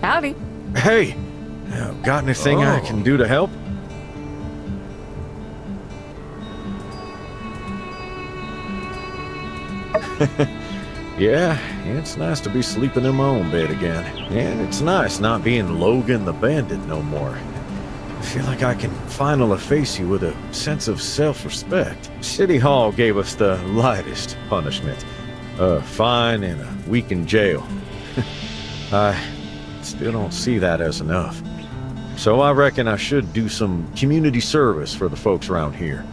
Howdy. Hey, got anything I can do to help? Yeah, it's nice to be sleeping in my own bed again. And it's nice not being Logan the Bandit no more. I feel like I can finally face you with a sense of self-respect. City Hall gave us the lightest punishment. A fine and a week in jail. I still don't see that as enough. So I reckon I should do some community service for the folks around here.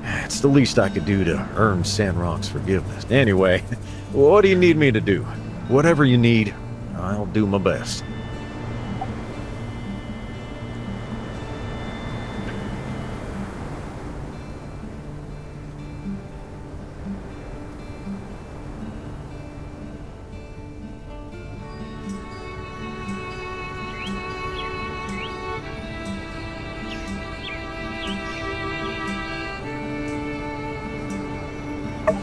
It's the least I could do to earn Sandrock's forgiveness. Anyway, what do you need me to do? Whatever you need, I'll do my best.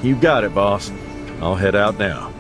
You got it, boss. I'll head out now.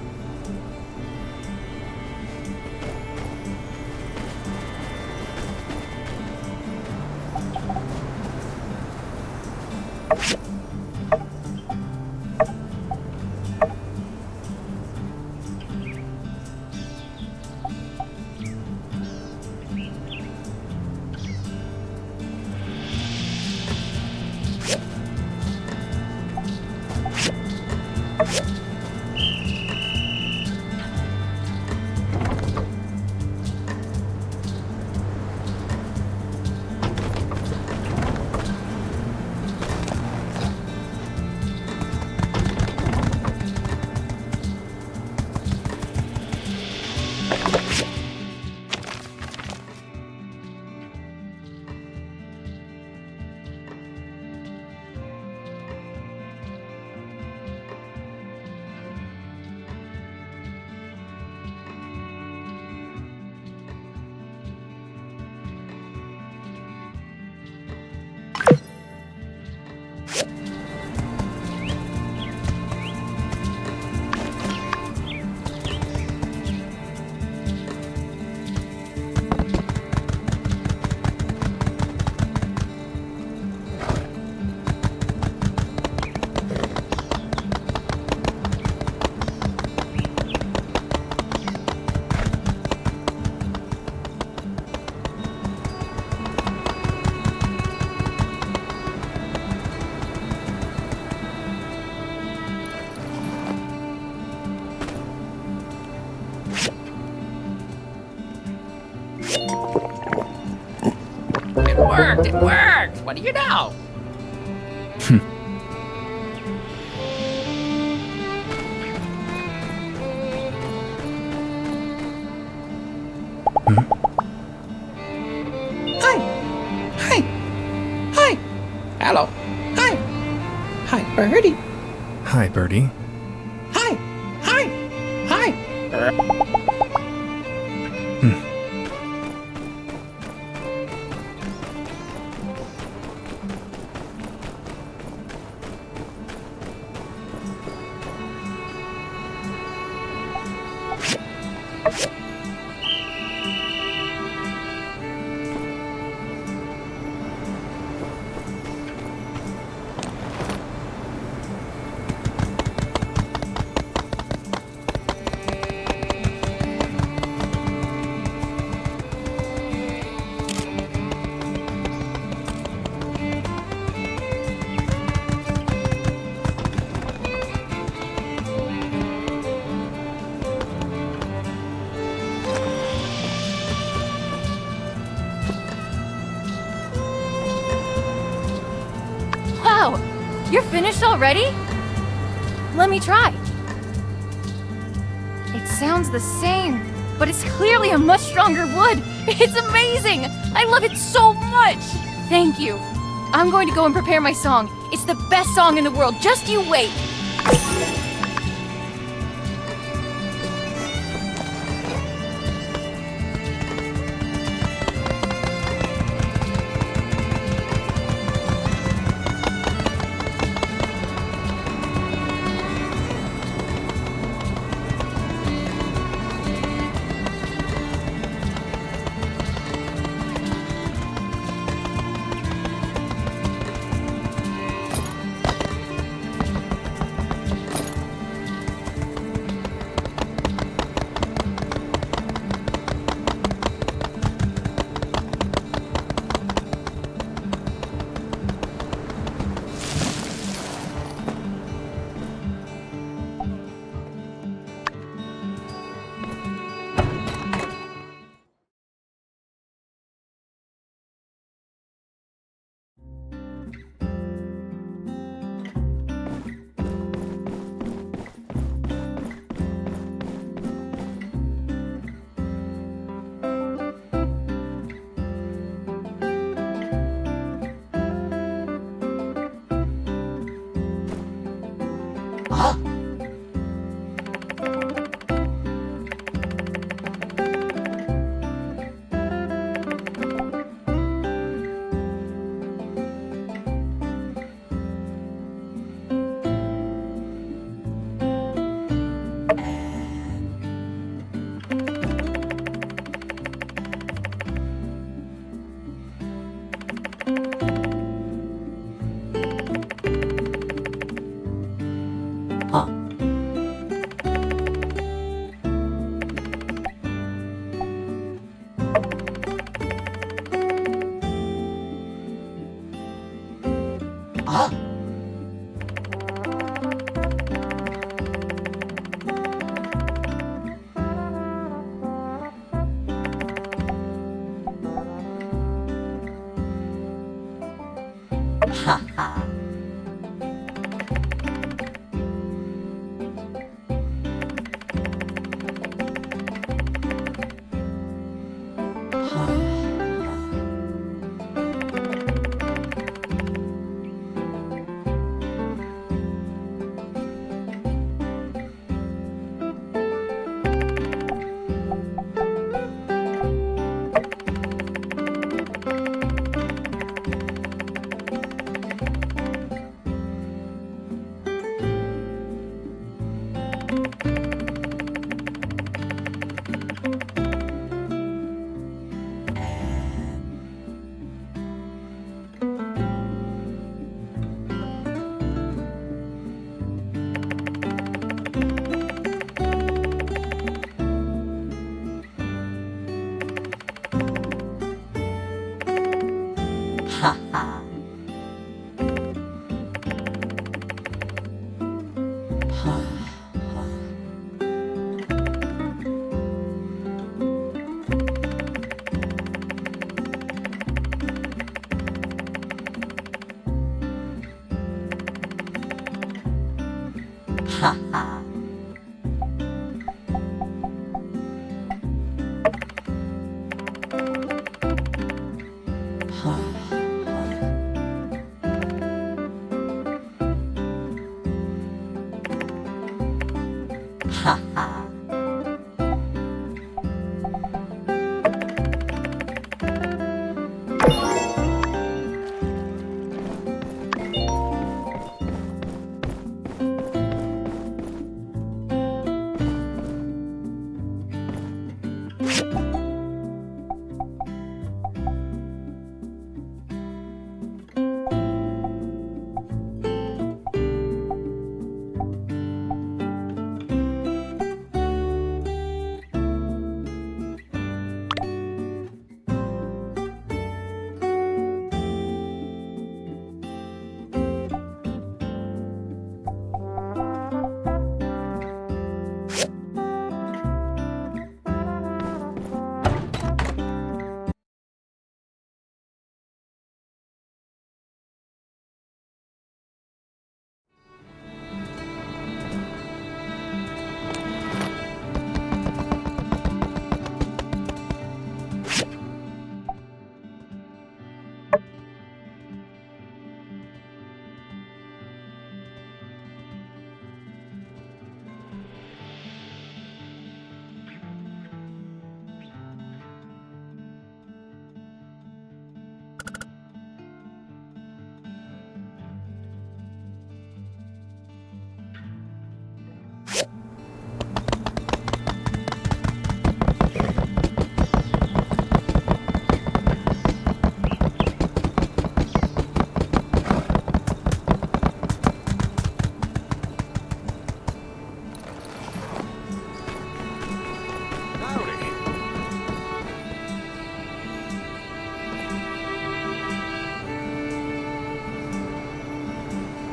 It worked! What do you know? Hi! Hi! Hi! Hello! Hi! Hi, Birdie! Hi, Birdie. Hi! Hi! Hi! Wow! You're finished already? Let me try. It sounds the same, but it's clearly a much stronger wood. It's amazing! I love it so much! Thank you. I'm going to go and prepare my song. It's the best song in the world. Just you wait.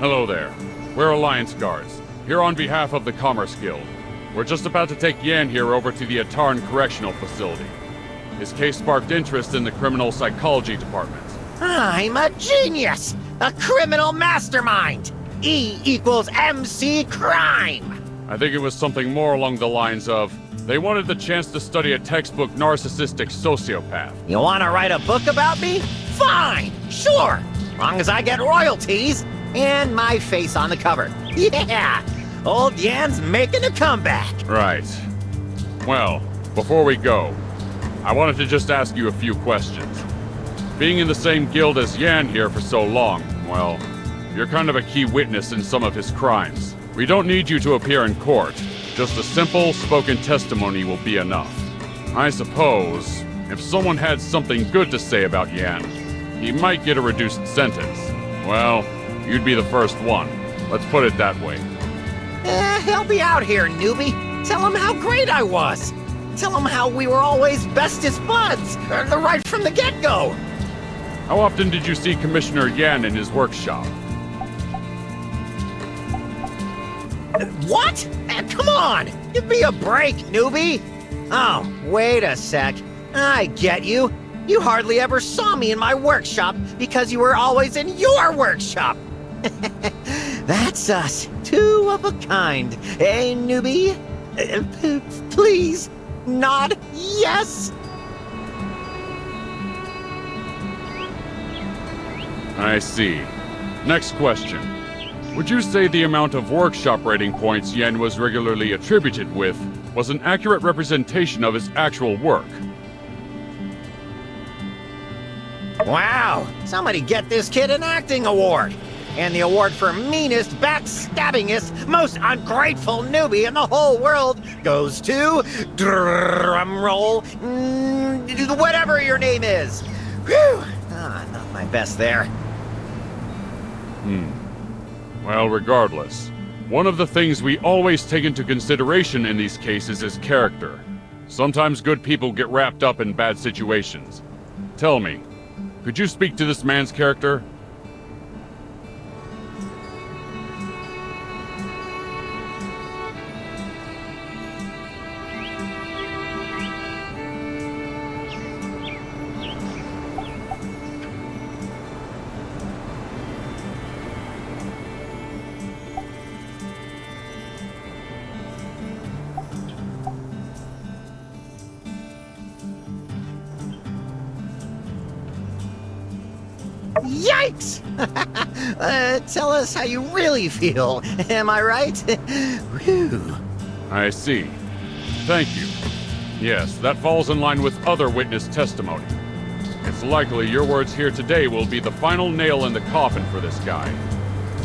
Hello there. We're Alliance Guards, here on behalf of the Commerce Guild. We're just about to take Yan here over to the Atarn Correctional Facility. His case sparked interest in the Criminal Psychology Department. I'm a genius! A criminal mastermind! E equals MC crime! I think it was something more along the lines of, they wanted the chance to study a textbook narcissistic sociopath. You wanna write a book about me? Fine! Sure! Long as I get royalties and my face on the cover. Yeah! Old Yan's making a comeback! Right. Well, before we go, I wanted to just ask you a few questions. Being in the same guild as Yan here for so long, well, you're kind of a key witness in some of his crimes. We don't need you to appear in court. Just a simple, spoken testimony will be enough. I suppose, if someone had something good to say about Yan, he might get a reduced sentence. Well, you'd be the first one. Let's put it that way. Help me out here, newbie. Tell him how great I was. Tell him how we were always bestest buds, right from the get-go. How often did you see Commissioner Yan in his workshop? What? Come on! Give me a break, newbie! Oh, wait a sec. I get you. You hardly ever saw me in my workshop because you were always in your workshop. That's us. Two of a kind. Eh, newbie? Please, nod yes? I see. Next question. Would you say the amount of workshop rating points Yan was regularly attributed with was an accurate representation of his actual work? Wow! Somebody get this kid an acting award! And the award for meanest, backstabbingest, most ungrateful newbie in the whole world goes to... drumroll... whatever your name is! Whew! Ah, not my best there. Well, regardless, one of the things we always take into consideration in these cases is character. Sometimes good people get wrapped up in bad situations. Tell me, could you speak to this man's character? Yikes! Tell us how you really feel. Am I right? Whew. I see. Thank you. Yes, that falls in line with other witness testimony. It's likely your words here today will be the final nail in the coffin for this guy.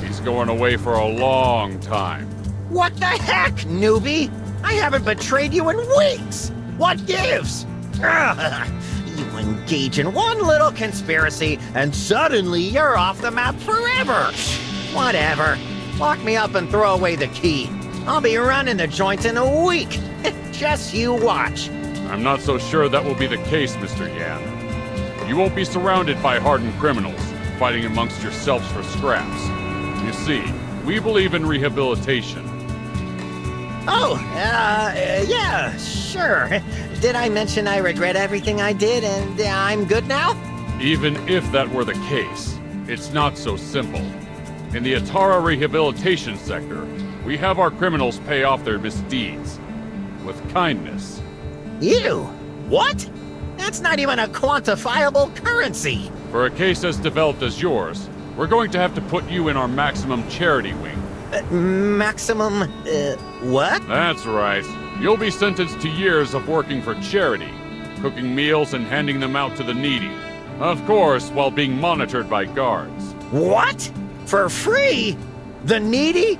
He's going away for a long time. What the heck, newbie? I haven't betrayed you in weeks! What gives? You engage in one little conspiracy, and suddenly you're off the map forever! Whatever. Lock me up and throw away the key. I'll be running the joint in a week. Just you watch. I'm not so sure that will be the case, Mr. Yan. You won't be surrounded by hardened criminals, fighting amongst yourselves for scraps. You see, we believe in rehabilitation. Oh, yeah, sure. Did I mention I regret everything I did and I'm good now? Even if that were the case, it's not so simple. In the Atara rehabilitation sector, we have our criminals pay off their misdeeds. With kindness. You? What? That's not even a quantifiable currency. For a case as developed as yours, we're going to have to put you in our maximum charity wing. Maximum, what? That's right. You'll be sentenced to years of working for charity, cooking meals and handing them out to the needy. Of course, while being monitored by guards. What? For free? The needy?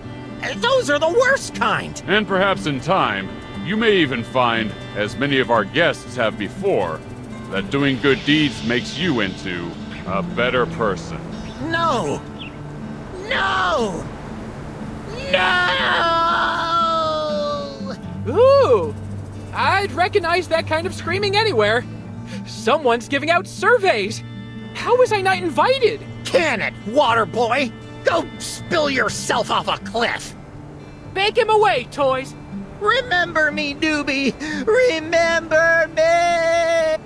Those are the worst kind. And perhaps in time, you may even find, as many of our guests have before, that doing good deeds makes you into a better person. No! No! No! Ooh! I'd recognize that kind of screaming anywhere. Someone's giving out surveys. How was I not invited? Can it, water boy? Go Go spill yourself off a cliff! Bank him away, toys! Remember me, newbie! Remember me!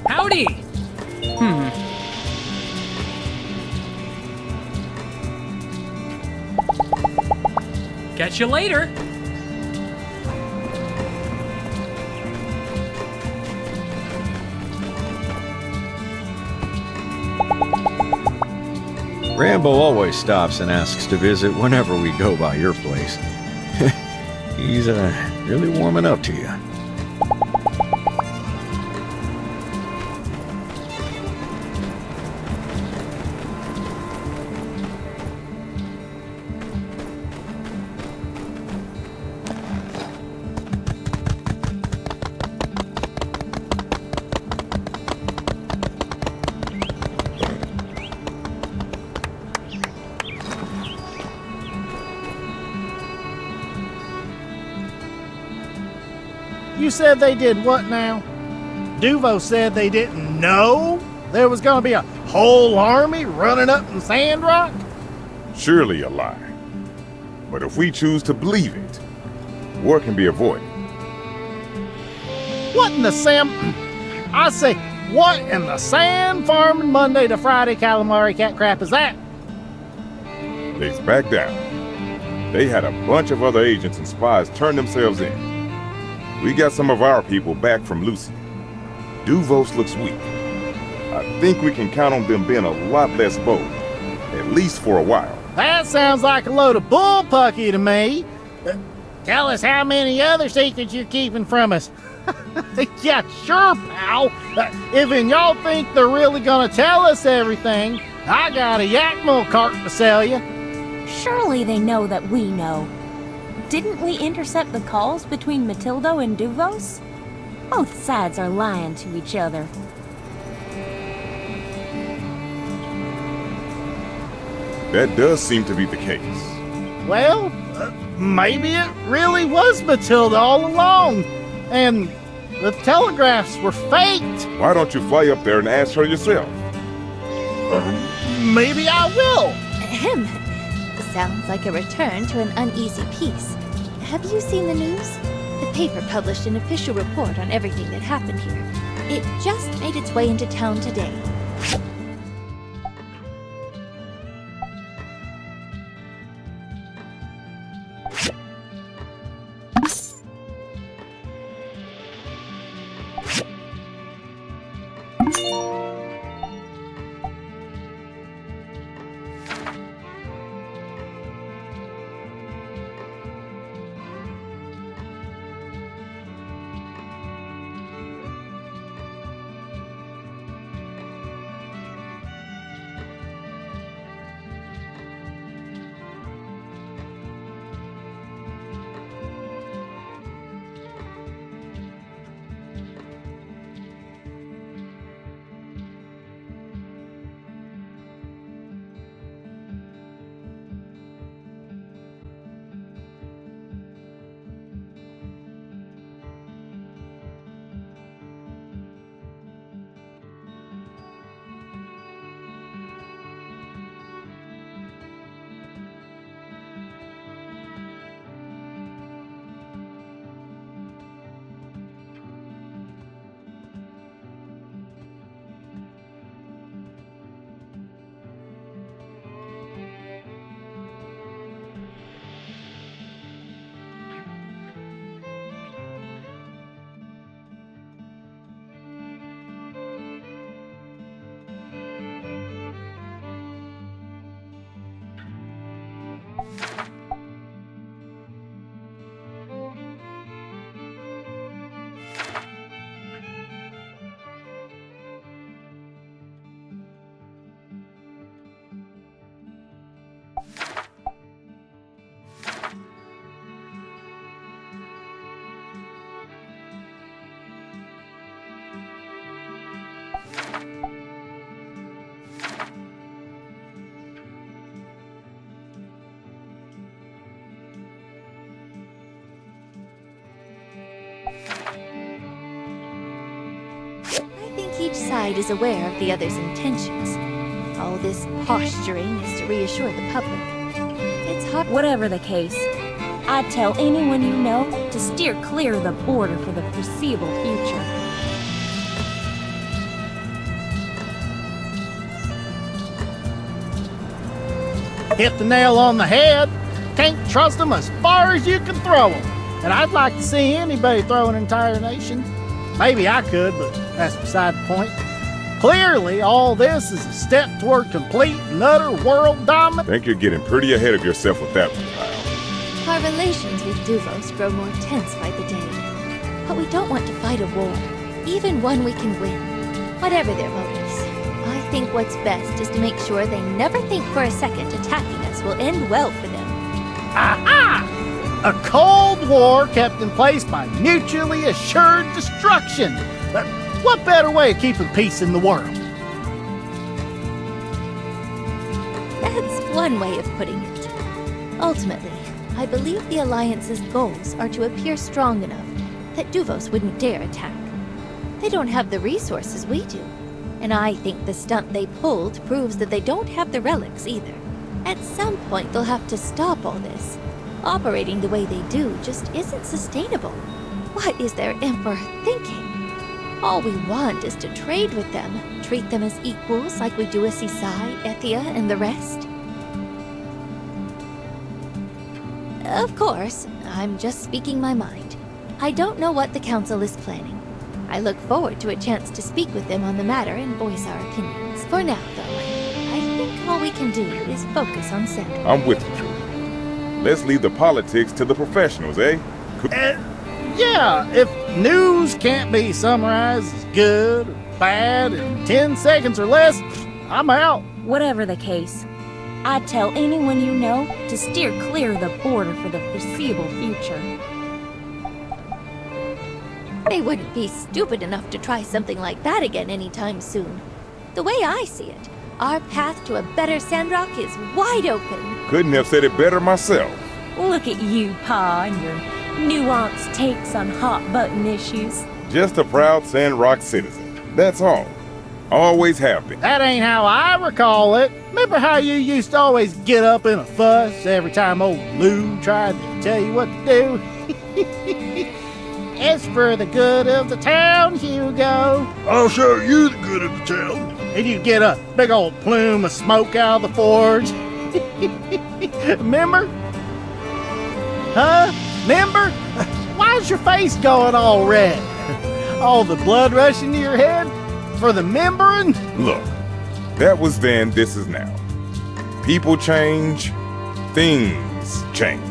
Howdy! Catch you later! Rambo always stops and asks to visit whenever we go by your place. He's really warming up to you. You said they did what now? Duvo said they didn't know there was gonna be a whole army running up in Sandrock? Surely a lie. But if we choose to believe it, war can be avoided. What in the I say, what in the sand farming Monday to Friday calamari cat crap is that? They's back down. They had a bunch of other agents and spies turn themselves in. We got some of our people back from Lucy. Duvos looks weak. I think we can count on them being a lot less bold, at least for a while. That sounds like a load of bullpucky to me. Tell us how many other secrets you're keeping from us. Yeah, sure, pal. If y'all think they're really gonna tell us everything, I got a yak milk carton to sell you. Surely they know that we know. Didn't we intercept the calls between Matildo and Duvos? Both sides are lying to each other. That does seem to be the case. Well, maybe it really was Matilda all along, and the telegraphs were faked. Why don't you fly up there and ask her yourself? Maybe I will. Ahem. Sounds like a return to an uneasy peace. Have you seen the news? The paper published an official report on everything that happened here. It just made its way into town today. I think each side is aware of the other's intentions. All this posturing is to reassure the public. It's hard. Whatever the case, I'd tell anyone you know to steer clear of the border for the foreseeable future. Hit the nail on the head. Can't trust them as far as you can throw them. And I'd like to see anybody throw an entire nation. Maybe I could, but that's beside the point. Clearly, all this is a step toward complete and utter world dominance. Think you're getting pretty ahead of yourself with that one, pal. Our relations with Duvos grow more tense by the day. But we don't want to fight a war, even one we can win. Whatever their motives, I think what's best is to make sure they never think for a second attacking us will end well for them. Aha! A Cold War kept in place by mutually assured destruction. What better way of keeping peace in the world? That's one way of putting it. Ultimately, I believe the Alliance's goals are to appear strong enough that Duvos wouldn't dare attack. They don't have the resources we do, and I think the stunt they pulled proves that they don't have the relics either. At some point, they'll have to stop all this. Operating the way they do just isn't sustainable. What is their Emperor thinking? All we want is to trade with them, treat them as equals like we do Asisai, Ethia, and the rest. Of course, I'm just speaking my mind. I don't know what the Council is planning. I look forward to a chance to speak with them on the matter and voice our opinions. For now, though, I think all we can do is focus on Sandrock. I'm with you, True. Let's leave the politics to the professionals, eh? Yeah, if news can't be summarized as good or bad in 10 seconds or less, I'm out. Whatever the case, I'd tell anyone you know to steer clear of the border for the foreseeable future. They wouldn't be stupid enough to try something like that again anytime soon. The way I see it, our path to a better Sandrock is wide open. Couldn't have said it better myself. Look at you, Pa, and your nuanced takes on hot-button issues. Just a proud Sandrock citizen. That's all. Always have been. That ain't how I recall it. Remember how you used to always get up in a fuss every time old Lou tried to tell you what to do? It's for the good of the town, Hugo. I'll show you the good of the town. And you'd get a big old plume of smoke out of the forge. Remember? Huh? Remember? Why's your face going all red? All the blood rushing to your head? For the membering? Look, that was then, this is now. People change, things change.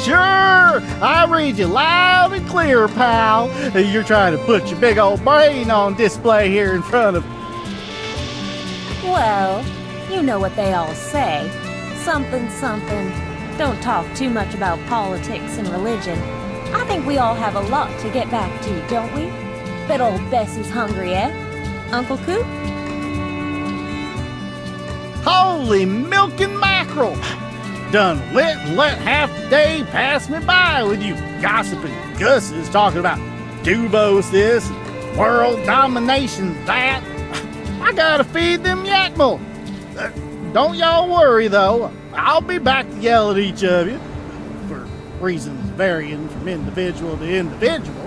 Sure, I read you loud and clear, pal. You're trying to put your big old brain on display here in front of... Well, you know what they all say. Something, something. Don't talk too much about politics and religion. I think we all have a lot to get back to, don't we? Bet old Bessie's hungry, eh? Uncle Coop? Holy milk and mackerel! Done lit and let half the day pass me by with you gossiping gusses talking about Duvos this and world domination that. I gotta feed them Yakmel. Don't y'all worry though, I'll be back to yell at each of you, for reasons varying from individual to individual.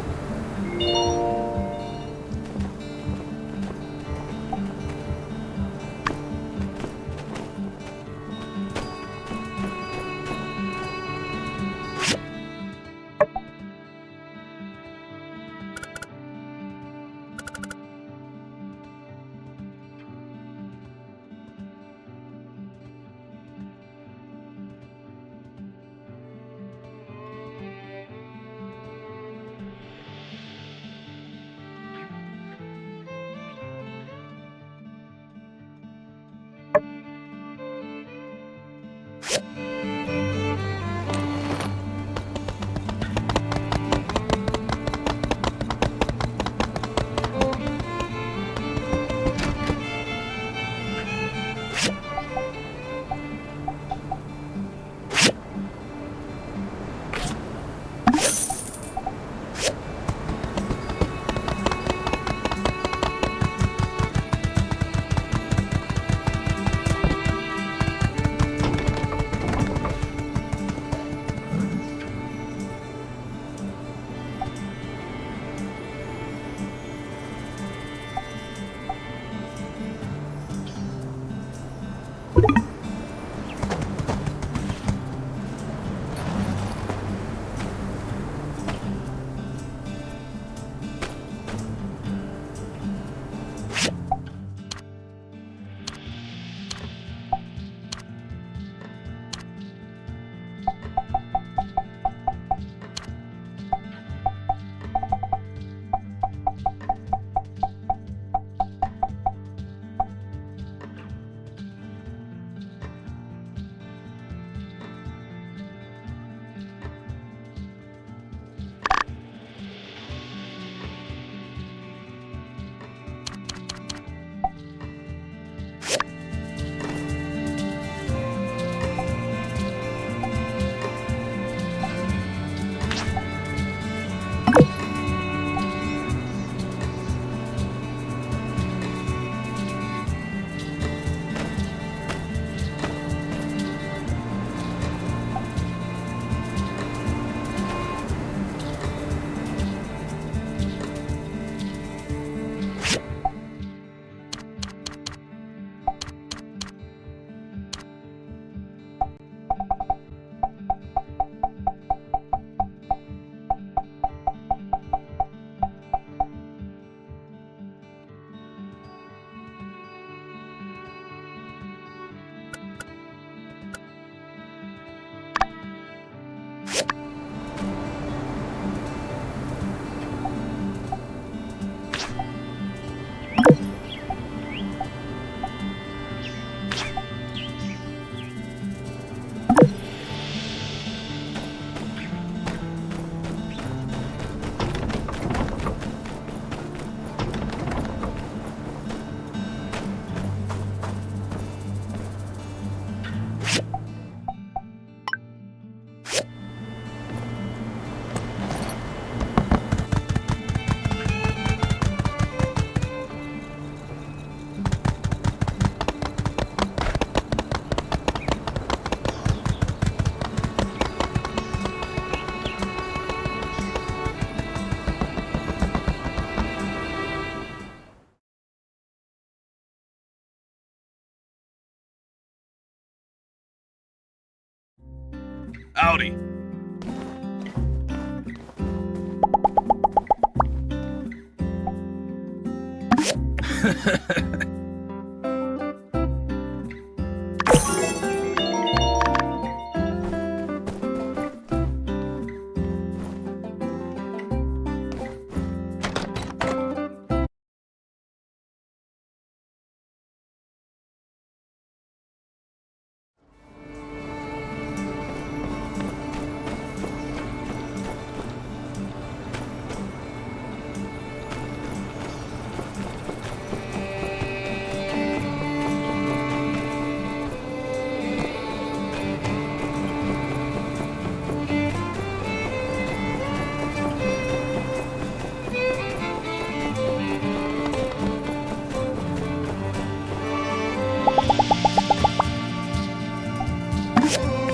Howdy.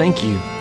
Thank you.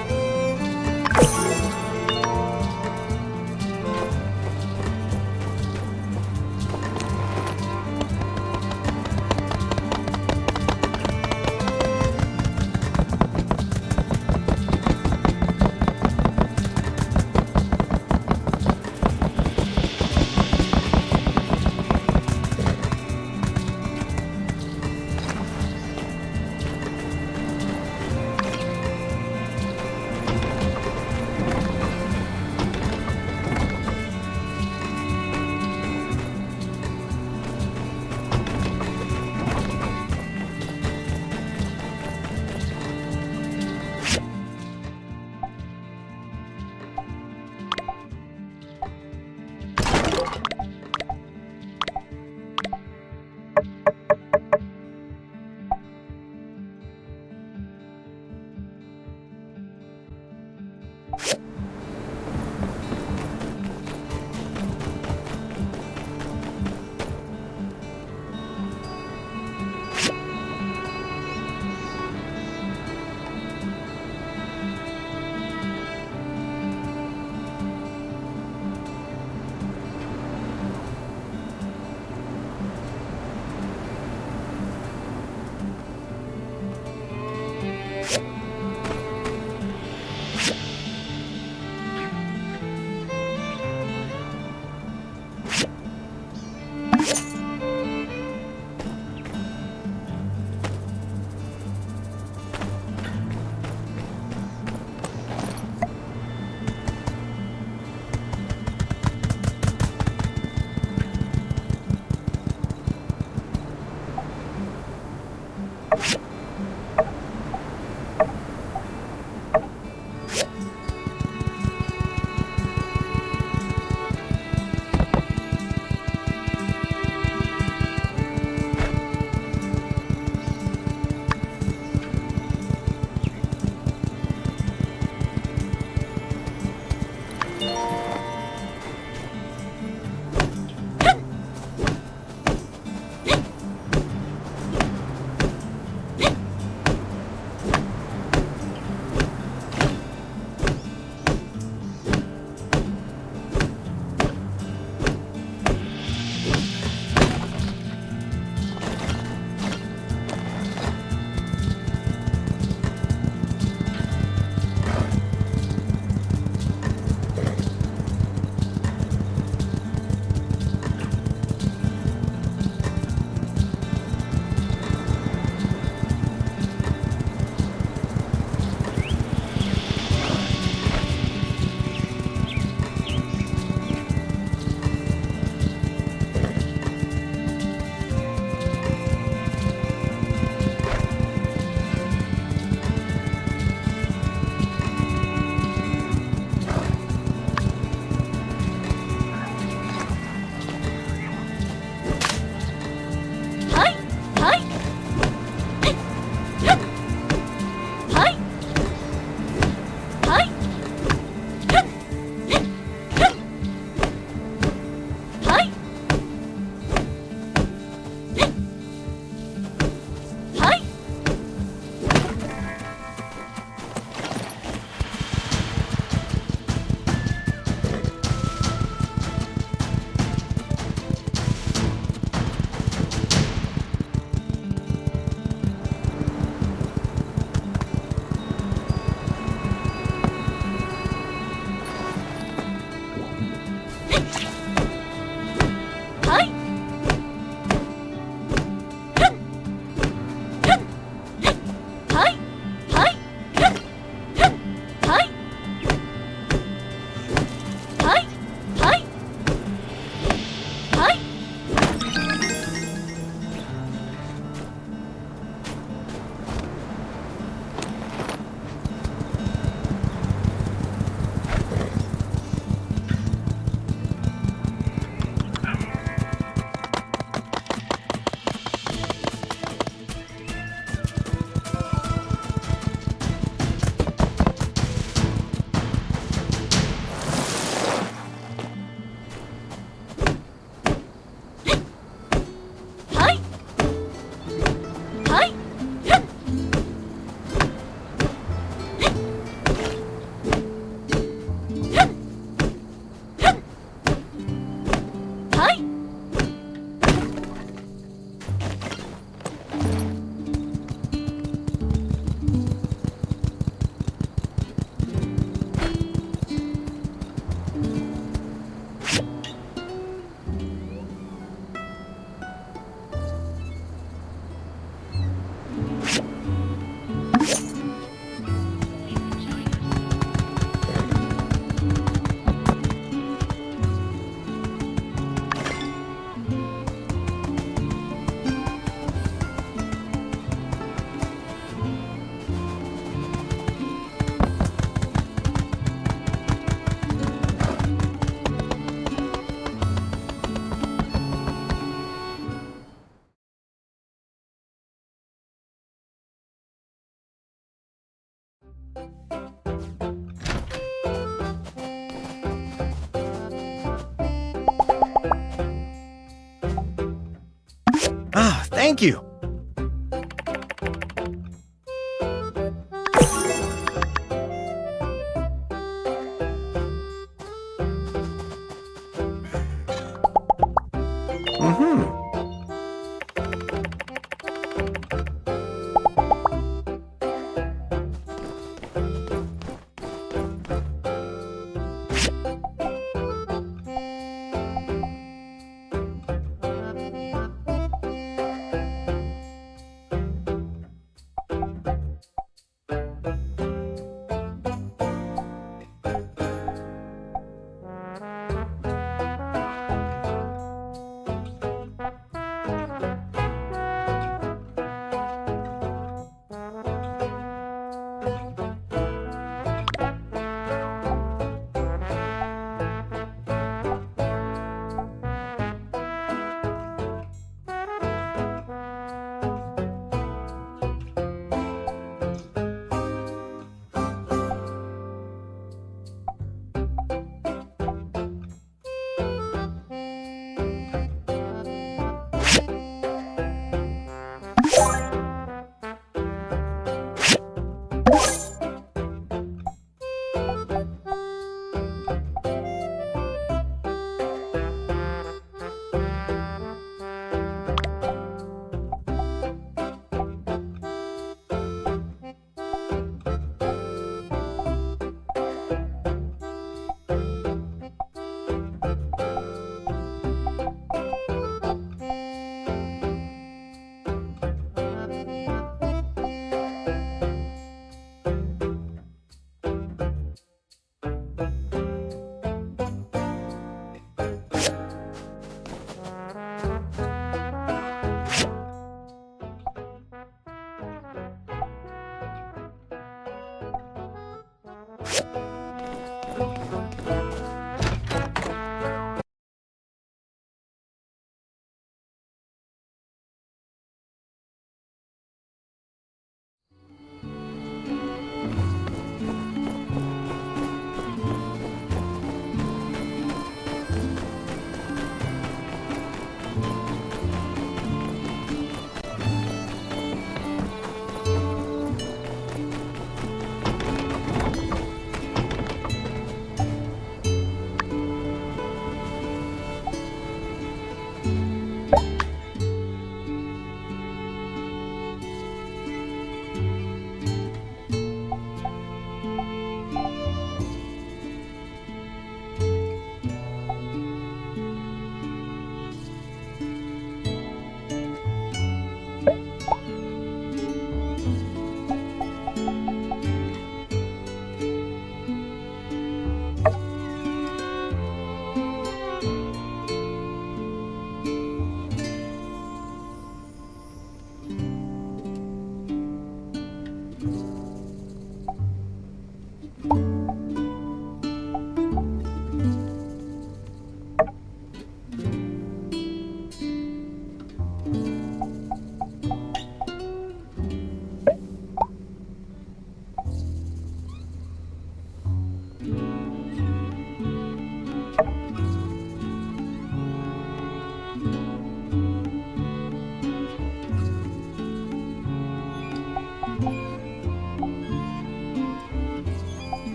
Thank you.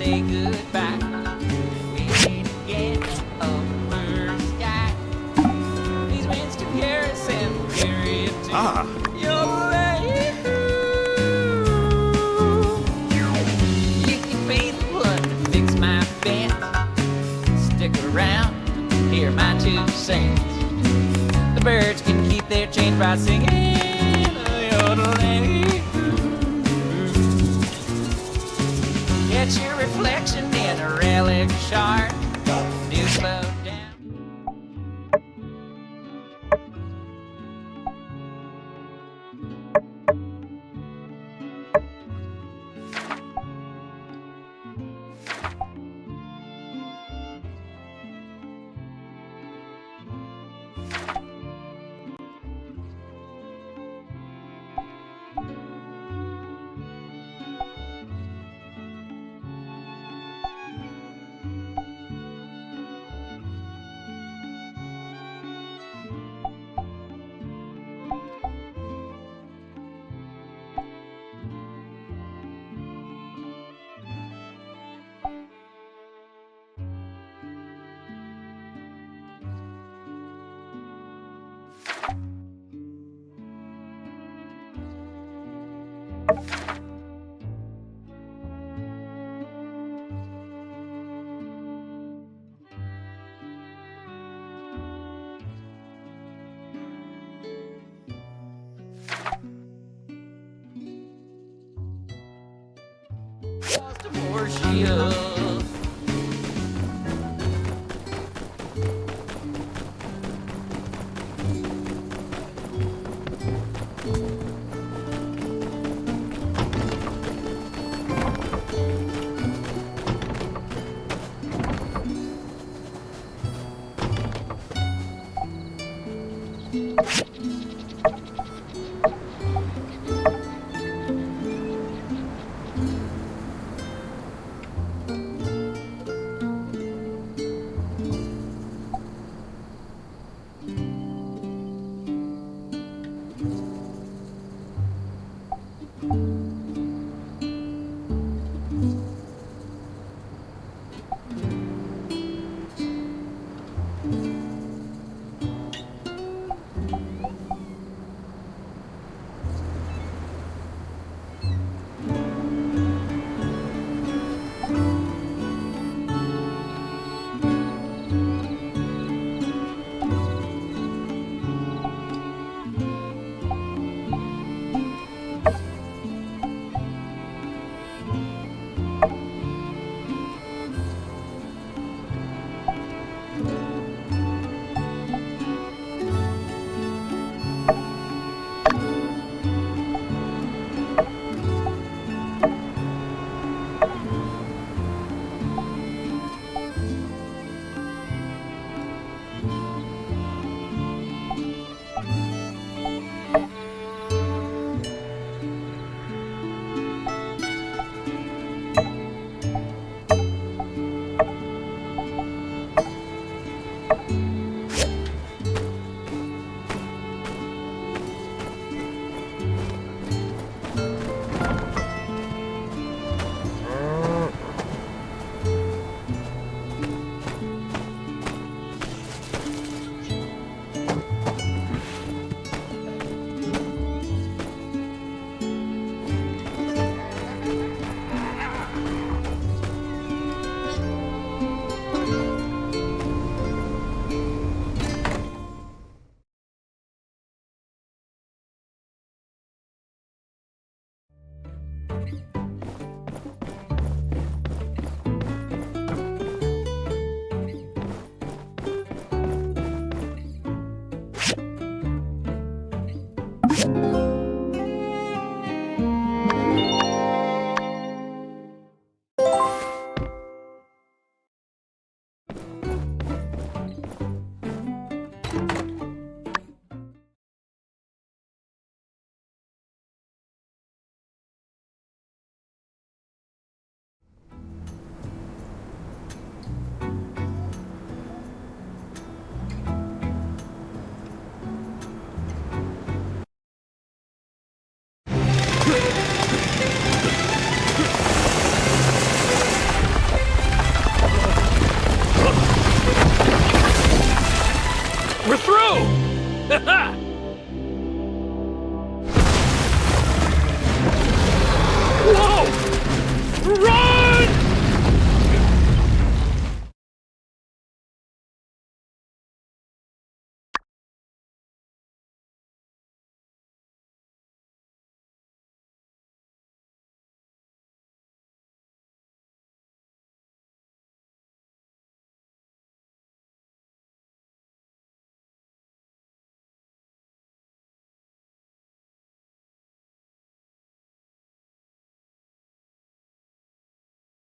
say goodbye. We meet again over the sky. These winds can carry us and we'll carry it to your life. You can be the one to fix my fence. Stick around, hear my 2 cents. The birds can keep their change by singing. Get your reflection in a relic shard. Do slow down. Just a more shield.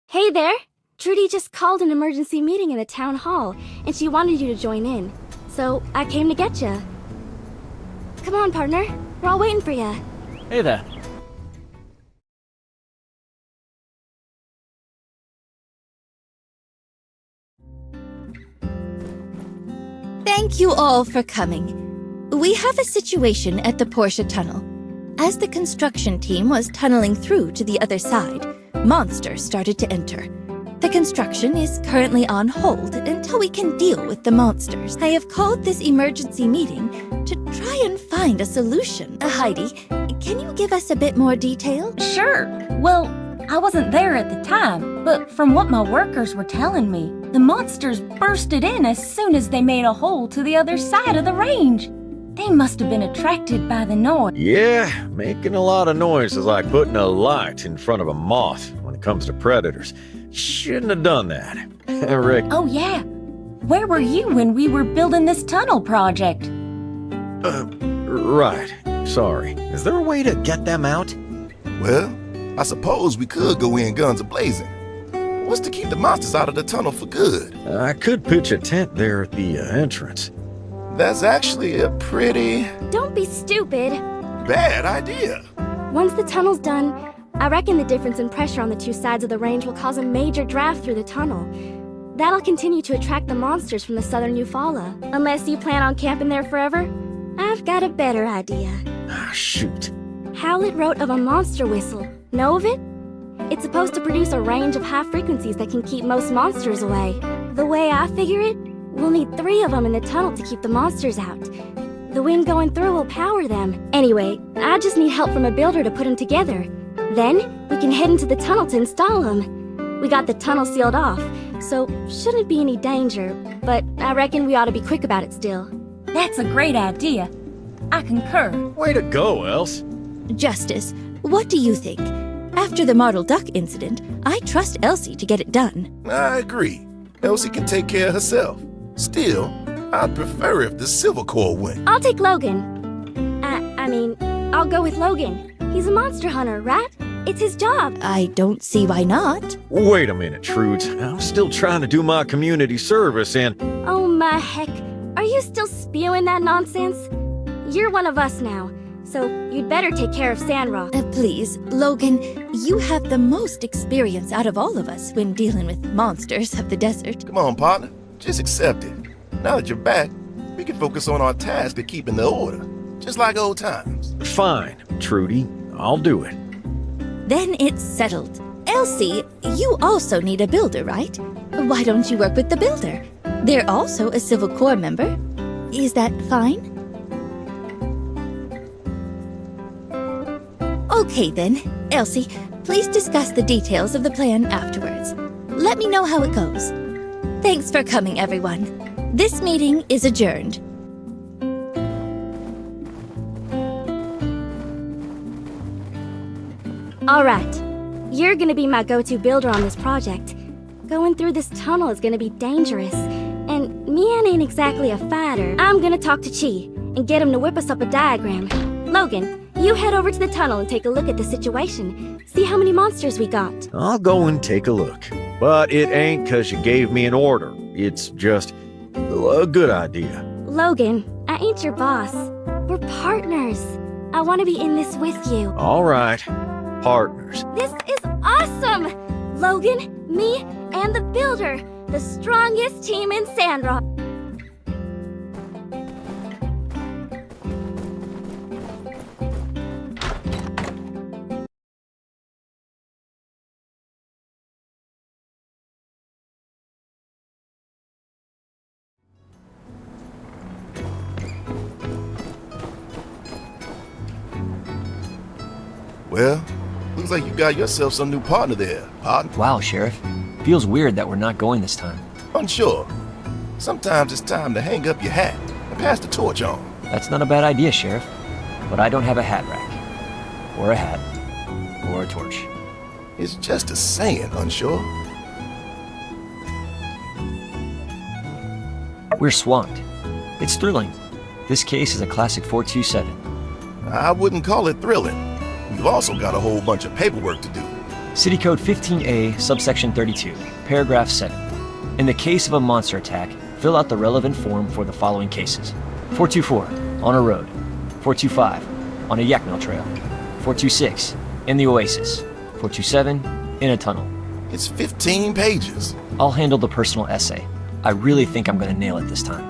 Hey there! Trudy just called an emergency meeting in the town hall, and she wanted you to join in. So, I came to get you. Come on, partner. We're all waiting for you. Hey there. Thank you all for coming. We have a situation at the Porsche Tunnel. As the construction team was tunneling through to the other side, monsters started to enter. The construction is currently on hold until we can deal with the monsters. I have called this emergency meeting to try and find a solution. Heidi, can you give us a bit more detail? Sure. Well, I wasn't there at the time, but from what my workers were telling me, the monsters bursted in as soon as they made a hole to the other side of the range. They must have been attracted by the noise. Yeah, making a lot of noise is like putting a light in front of a moth when it comes to predators. Shouldn't have done that. Rick. Oh, yeah. Where were you when we were building this tunnel project? Right. Sorry. Is there a way to get them out? Well, I suppose we could go in guns a-blazing. What's to keep the monsters out of the tunnel for good? I could pitch a tent there at the entrance. That's actually a pretty... Don't be stupid. bad idea. Once the tunnel's done, I reckon the difference in pressure on the two sides of the range will cause a major draft through the tunnel. That'll continue to attract the monsters from the southern Eufaula. Unless you plan on camping there forever, I've got a better idea. Ah, shoot. Howlett wrote of a monster whistle. Know of it? It's supposed to produce a range of high frequencies that can keep most monsters away. The way I figure it, we'll need 3 of them in the tunnel to keep the monsters out. The wind going through will power them. Anyway, I just need help from a builder to put them together. Then, we can head into the tunnel to install them. We got the tunnel sealed off, so shouldn't be any danger, but I reckon we ought to be quick about it still. That's a great idea. I concur. Way to go, Else. Justice, what do you think? After the Martle Duck incident, I trust Elsie to get it done. I agree. Elsie can take care of herself. Still, I'd prefer if the Silver Corps went. I'll take Logan. I'll go with Logan. He's a monster hunter, right? It's his job. I don't see why not. Wait a minute, Trudes. I'm still trying to do my community service and... Oh my heck. Are you still spewing that nonsense? You're one of us now, so you'd better take care of Sandrock. Please, Logan, you have the most experience out of all of us when dealing with monsters of the desert. Come on, partner. Just accept it. Now that you're back, we can focus on our task of keeping the order. Just like old times. Fine, Trudy. I'll do it. Then it's settled. Elsie, you also need a builder, right? Why don't you work with the builder? They're also a Civil Corps member. Is that fine? Okay then. Elsie, please discuss the details of the plan afterwards. Let me know how it goes. Thanks for coming, everyone. This meeting is adjourned. Alright. You're gonna be my go-to builder on this project. Going through this tunnel is gonna be dangerous. And Mian ain't exactly a fighter. I'm gonna talk to Chi and get him to whip us up a diagram. Logan, you head over to the tunnel and take a look at the situation. See how many monsters we got. I'll go and take a look. But it ain't 'cause you gave me an order. It's just a good idea. Logan, I ain't your boss. We're partners. I want to be in this with you. All right. Partners. This is awesome! Logan, me, and the builder. The strongest team in Sandrock. Well, looks like you got yourself some new partner there, partner. Wow, Sheriff. Feels weird that we're not going this time. Unsure. Sometimes it's time to hang up your hat and pass the torch on. That's not a bad idea, Sheriff. But I don't have a hat rack. Or a hat. Or a torch. It's just a saying, Unsure. We're swamped. It's thrilling. This case is a classic 427. I wouldn't call it thrilling. We've also got a whole bunch of paperwork to do. City Code 15A, subsection 32, paragraph 7. In the case of a monster attack, fill out the relevant form for the following cases. 424, on a road. 425, on a yak mill trail. 426, in the oasis. 427, in a tunnel. It's 15 pages. I'll handle the personal essay. I really think I'm gonna nail it this time.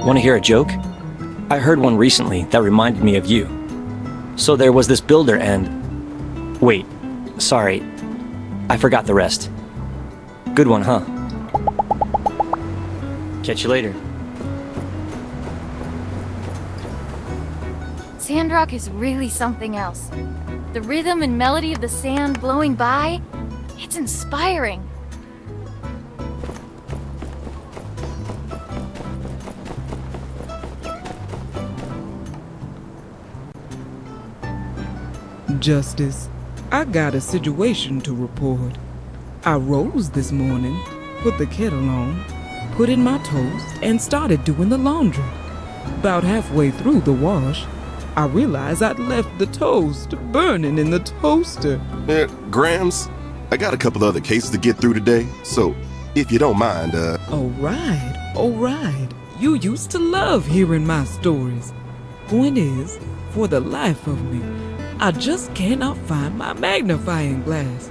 Want to hear a joke? I heard one recently that reminded me of you. So there was this builder and... Wait, sorry. I forgot the rest. Good one, huh? Catch you later. Sandrock is really something else. The rhythm and melody of the sand blowing by, it's inspiring. Justice, I got a situation to report. I rose this morning, put the kettle on, put in my toast, and started doing the laundry. About halfway through the wash, I realized I'd left the toast burning in the toaster. Grams, I got a couple other cases to get through today, so if you don't mind, All right. You used to love hearing my stories. Point is, for the life of me, I just cannot find my magnifying glass.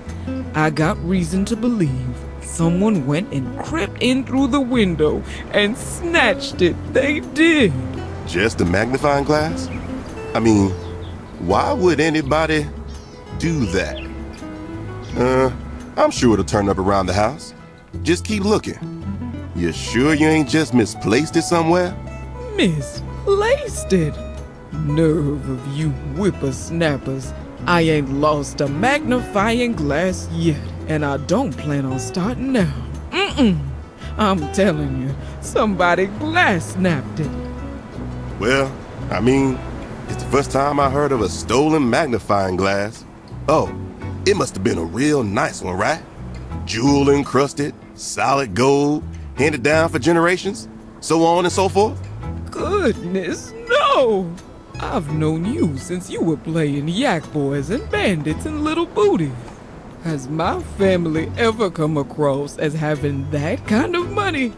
I got reason to believe someone went and crept in through the window and snatched it. They did. Just a magnifying glass? I mean, why would anybody do that? I'm sure it'll turn up around the house. Just keep looking. You sure you ain't just misplaced it somewhere? Misplaced it? Nerve of you whippersnappers. I ain't lost a magnifying glass yet, and I don't plan on starting now. I'm telling you, somebody glass snapped it. Well, I mean, it's the first time I heard of a stolen magnifying glass. Oh, it must have been a real nice one, right? Jewel encrusted, solid gold, handed down for generations, so on and so forth? Goodness, no! I've known you since you were playing yak boys and bandits and little booties. Has my family ever come across as having that kind of money?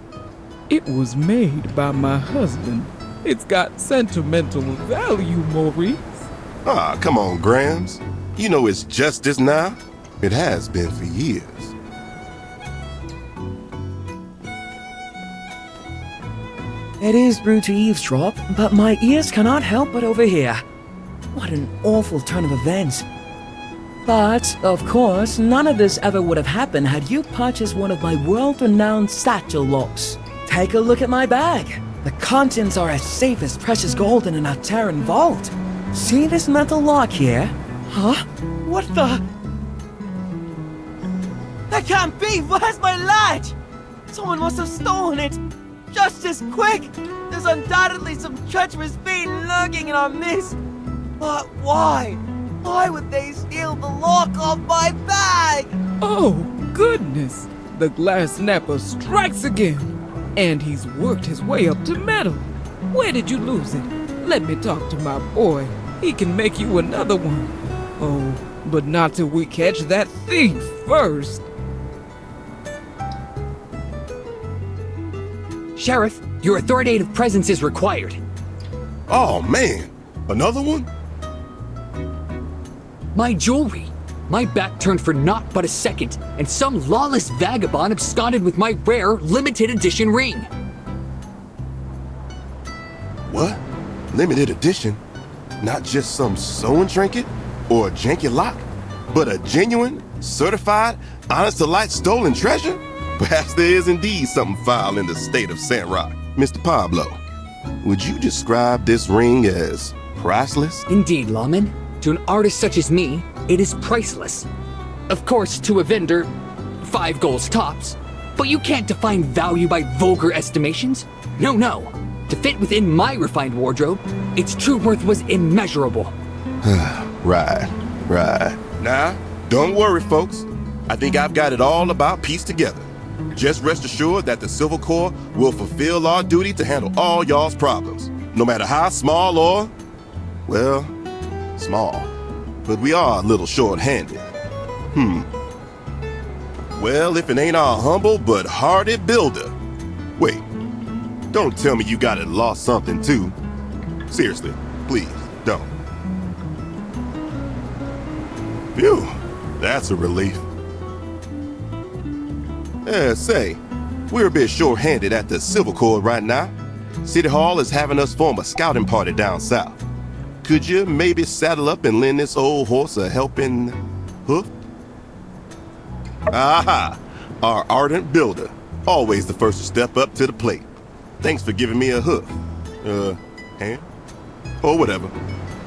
It was made by my husband. It's got sentimental value, Maurice. Ah, come on, Grams. You know it's justice now. It has been for years. It is rude to eavesdrop, but my ears cannot help but overhear. What an awful turn of events. But, of course, none of this ever would have happened had you purchased one of my world-renowned satchel locks. Take a look at my bag. The contents are as safe as precious gold in an Ataran vault. See this metal lock here? Huh? What the? That can't be! Where's my latch? Someone must have stolen it! Justice, quick! There's undoubtedly some treacherous fiend lurking in our midst! But why? Why would they steal the lock off my bag? Oh, goodness! The glass snapper strikes again! And he's worked his way up to metal. Where did you lose it? Let me talk to my boy. He can make you another one. Oh, but not till we catch that thief first. Sheriff, your authoritative presence is required. Oh, man. Another one? My jewelry. My back turned for naught but a second, and some lawless vagabond absconded with my rare, limited edition ring. What? Limited edition? Not just some sewing trinket or a janky lock, but a genuine, certified, honest-to-light stolen treasure? Perhaps there is indeed something foul in the state of Sandrock. Mr. Pablo, would you describe this ring as priceless? Indeed, lawman. To an artist such as me, it is priceless. Of course, to a vendor, 5 golds tops. But you can't define value by vulgar estimations. No. To fit within my refined wardrobe, its true worth was immeasurable. Right. Now, don't worry, folks. I think I've got it all about pieced together. Just rest assured that the Civil Corps will fulfill our duty to handle all y'all's problems, no matter how small or, well, small, but we are a little short-handed. Well, if it ain't our humble but hearted builder. Wait, don't tell me you got it lost something too. Seriously, please, don't. Phew, that's a relief. Say, we're a bit short-handed at the Civil Corps right now. City Hall is having us form a scouting party down south. Could you maybe saddle up and lend this old horse a helping hoof? Aha! Our ardent builder. Always the first to step up to the plate. Thanks for giving me a hoof. Hand? Or whatever.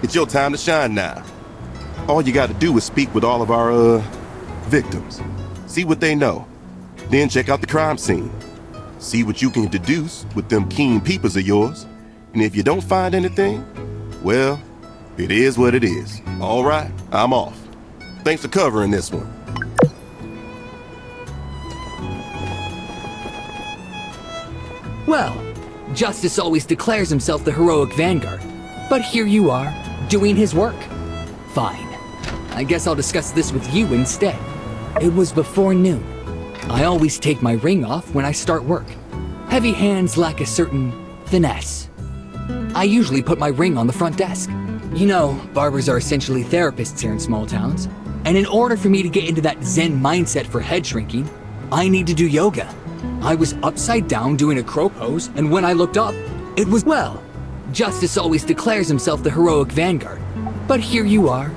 It's your time to shine now. All you gotta do is speak with all of our, victims. See what they know. Then check out the crime scene. See what you can deduce with them keen peepers of yours. And if you don't find anything, well, it is what it is. All right, I'm off. Thanks for covering this one. Well, justice always declares himself the heroic vanguard. But here you are, doing his work. Fine. I guess I'll discuss this with you instead. It was before noon. I always take my ring off when I start work. Heavy hands lack a certain finesse. I usually put my ring on the front desk. You know, barbers are essentially therapists here in small towns. And in order for me to get into that Zen mindset for head shrinking, I need to do yoga. I was upside down doing a crow pose, and when I looked up, it was, well, justice always declares himself the heroic vanguard. But here you are,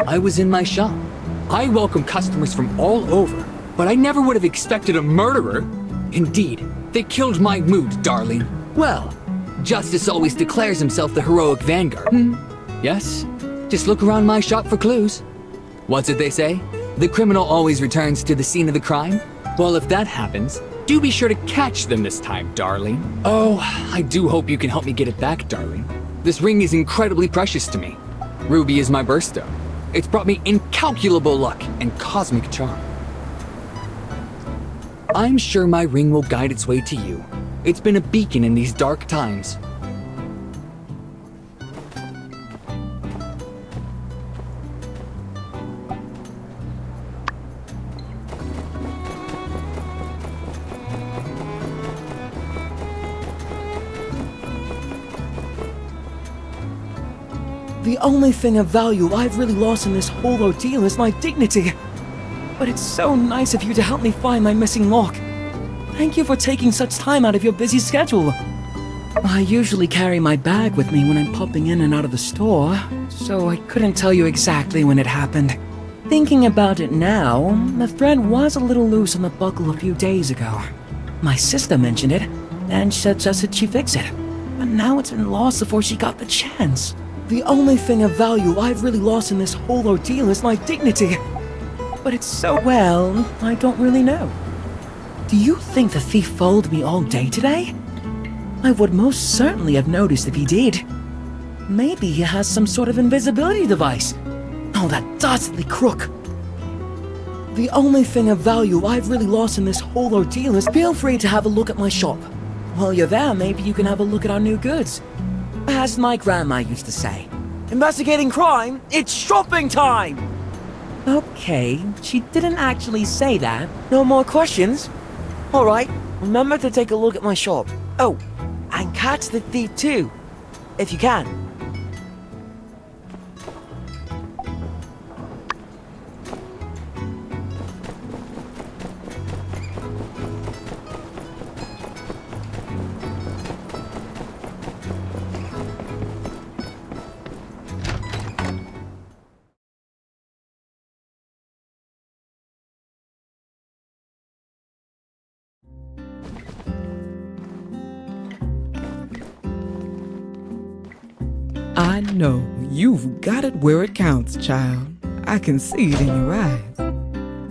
I was in my shop. I welcome customers from all over, but I never would have expected a murderer. Indeed, they killed my mood, darling. Well, justice always declares himself the heroic vanguard. Yes? Just look around my shop for clues. What's it they say? The criminal always returns to the scene of the crime? Well, if that happens, do be sure to catch them this time, darling. Oh, I do hope you can help me get it back, darling. This ring is incredibly precious to me. Ruby is my birthstone. It's brought me incalculable luck and cosmic charm. I'm sure my ring will guide its way to you. It's been a beacon in these dark times. The only thing of value I've really lost in this whole ordeal is my dignity. But it's so nice of you to help me find my missing lock. Thank you for taking such time out of your busy schedule. I usually carry my bag with me when I'm popping in and out of the store, so I couldn't tell you exactly when it happened. Thinking about it now, the thread was a little loose on the buckle a few days ago. My sister mentioned it, and suggested she fix it. But now it's been lost before she got the chance. The only thing of value I've really lost in this whole ordeal is my dignity. But it's so, well, I don't really know. Do you think the thief followed me all day today? I would most certainly have noticed if he did. Maybe he has some sort of invisibility device. Oh, that dastardly crook. The only thing of value I've really lost in this whole ordeal is feel free to have a look at my shop. While you're there, maybe you can have a look at our new goods. As my grandma used to say, investigating crime, it's shopping time! Okay, she didn't actually say that. No more questions? Alright, remember to take a look at my shop. Oh, and catch the thief too, if you can. I know you've got it where it counts, child. I can see it in your eyes.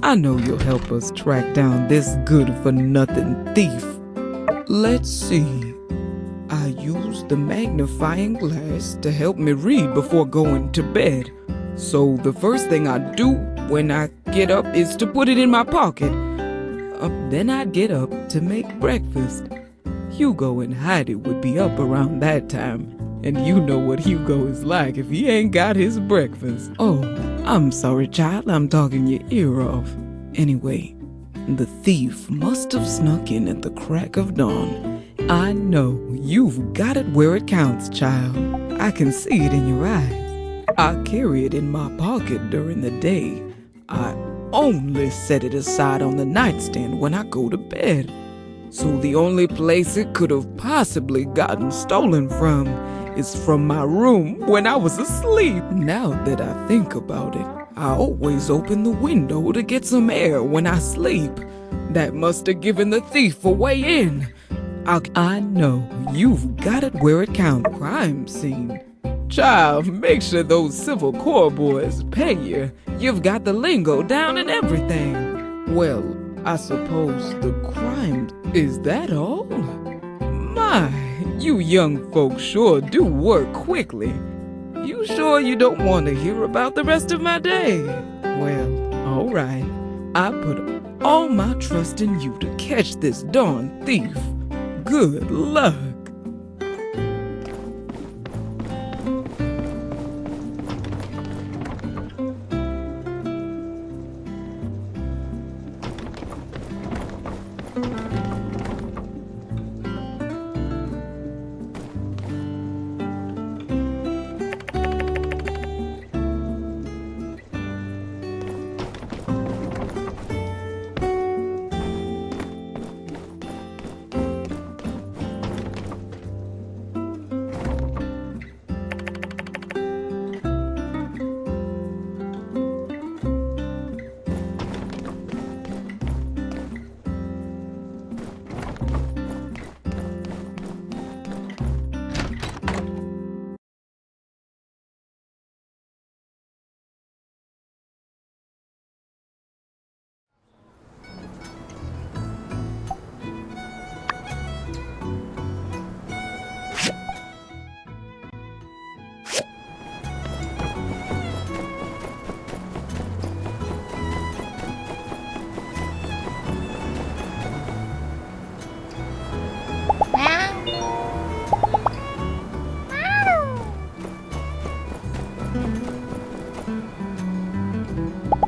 I know you'll help us track down this good-for-nothing thief. Let's see. I used the magnifying glass to help me read before going to bed. So the first thing I do when I get up is to put it in my pocket. Then I'd get up to make breakfast. Hugo and Heidi would be up around that time. And you know what Hugo is like if he ain't got his breakfast. Oh, I'm sorry, child, I'm talking your ear off. Anyway, the thief must have snuck in at the crack of dawn. I know you've got it where it counts, child. I can see it in your eyes. I carry it in my pocket during the day. I only set it aside on the nightstand when I go to bed. So the only place it could have possibly gotten stolen from is from my room when I was asleep. Now that I think about it, I always open the window to get some air when I sleep. That must have given the thief a way in. I know you've got it where it counts. Crime scene. Child, make sure those Civil Corps boys pay you. You've got the lingo down and everything. Well, I suppose the crime, is that all? My, you young folks sure do work quickly. You sure you don't want to hear about the rest of my day? Well, all right. I put all my trust in you to catch this darn thief. Good luck.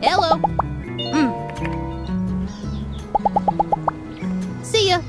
Hello. See ya.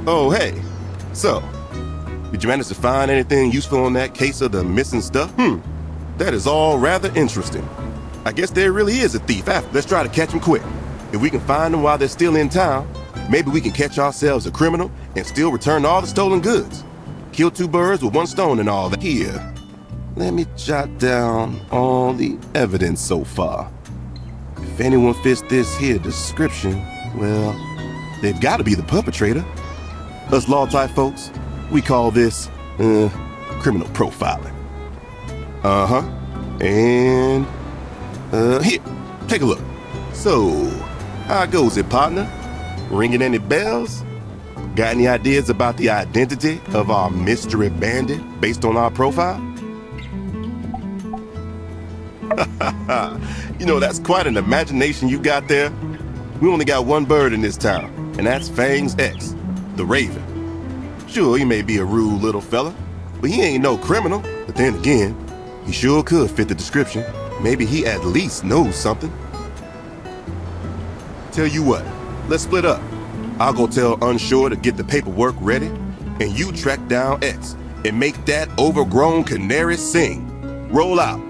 Oh, hey. So, did you manage to find anything useful on that case of the missing stuff? That is all rather interesting. I guess there really is a thief after. Let's try to catch him quick. If we can find him while they're still in town, maybe we can catch ourselves a criminal and still return all the stolen goods. Kill two birds with one stone and all that. Here, let me jot down all the evidence so far. If anyone fits this here description, well, they've got to be the perpetrator. Us law-type folks, we call this, criminal profiling. And, here, take a look. So, how goes it, partner? Ringing any bells? Got any ideas about the identity of our mystery bandit based on our profile? You know, that's quite an imagination you got there. We only got one bird in this town, and that's Fang's ex, the Raven. Sure, he may be a rude little fella, but he ain't no criminal. But then again, he sure could fit the description. Maybe he at least knows something. Tell you what, let's split up. I'll go tell Unsure to get the paperwork ready, and you track down X and make that overgrown canary sing. Roll out.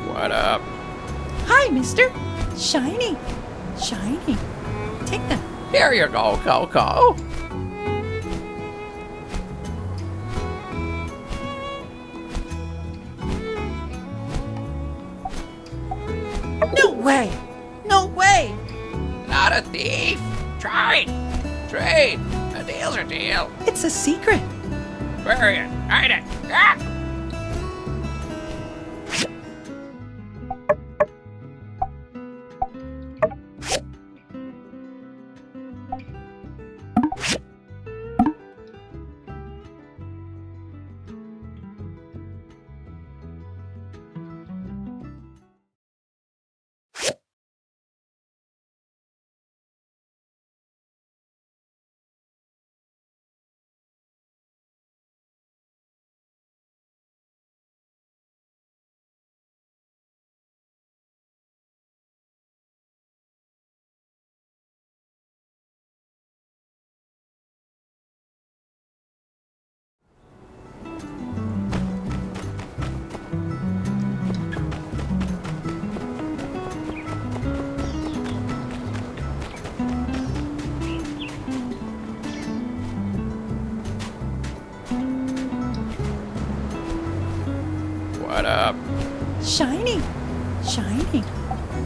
What up? Hi, mister. Shiny. Shiny. Take them. Here you go, Coco. No way. No way. Not a thief. Trade. Trade. A deal's a deal. It's a secret. Bury it. Hide it. Ah! What up? Shiny. Shiny.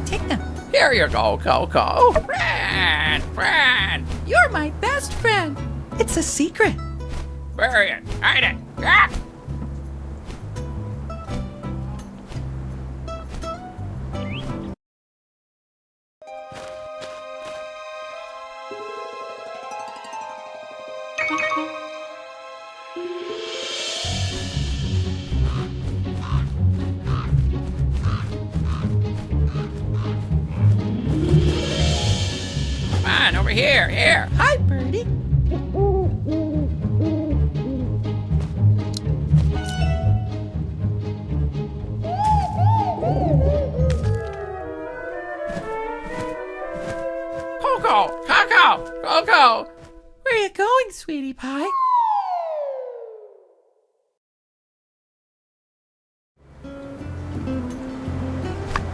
Take them. Here you go, Coco. Friend. Friend. You're my best friend. It's a secret. Bury it. Hide it. Ah! Come on, over here. Here. Hi, Birdie. Coco. Coco. Coco. Where are you going, sweetie pie?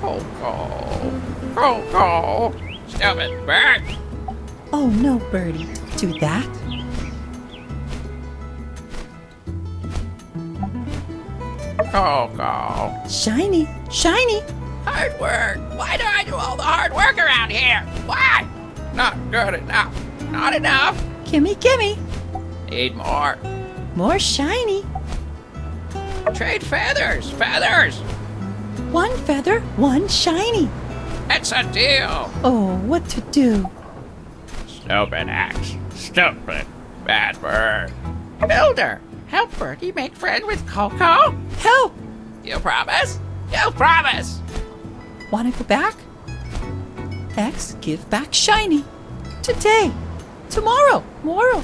Coco. Coco. Stupid bird. Oh, no, Birdie. Do that. Coco. Shiny. Shiny. Hard work. Why do I do all the hard work around here? Why? Not good enough. Not enough. Gimme, gimme. Need more. More shiny. Trade feathers. Feathers. One feather, one shiny. It's a deal. Oh, what to do? Stupid axe. Stupid. Bad bird. Builder. Help Birdie make friend with Coco. Help! You promise? You promise. Wanna go back? X, give back shiny. Today. Tomorrow. Tomorrow.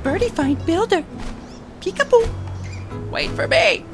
Birdie find builder. Peekaboo. Wait for me.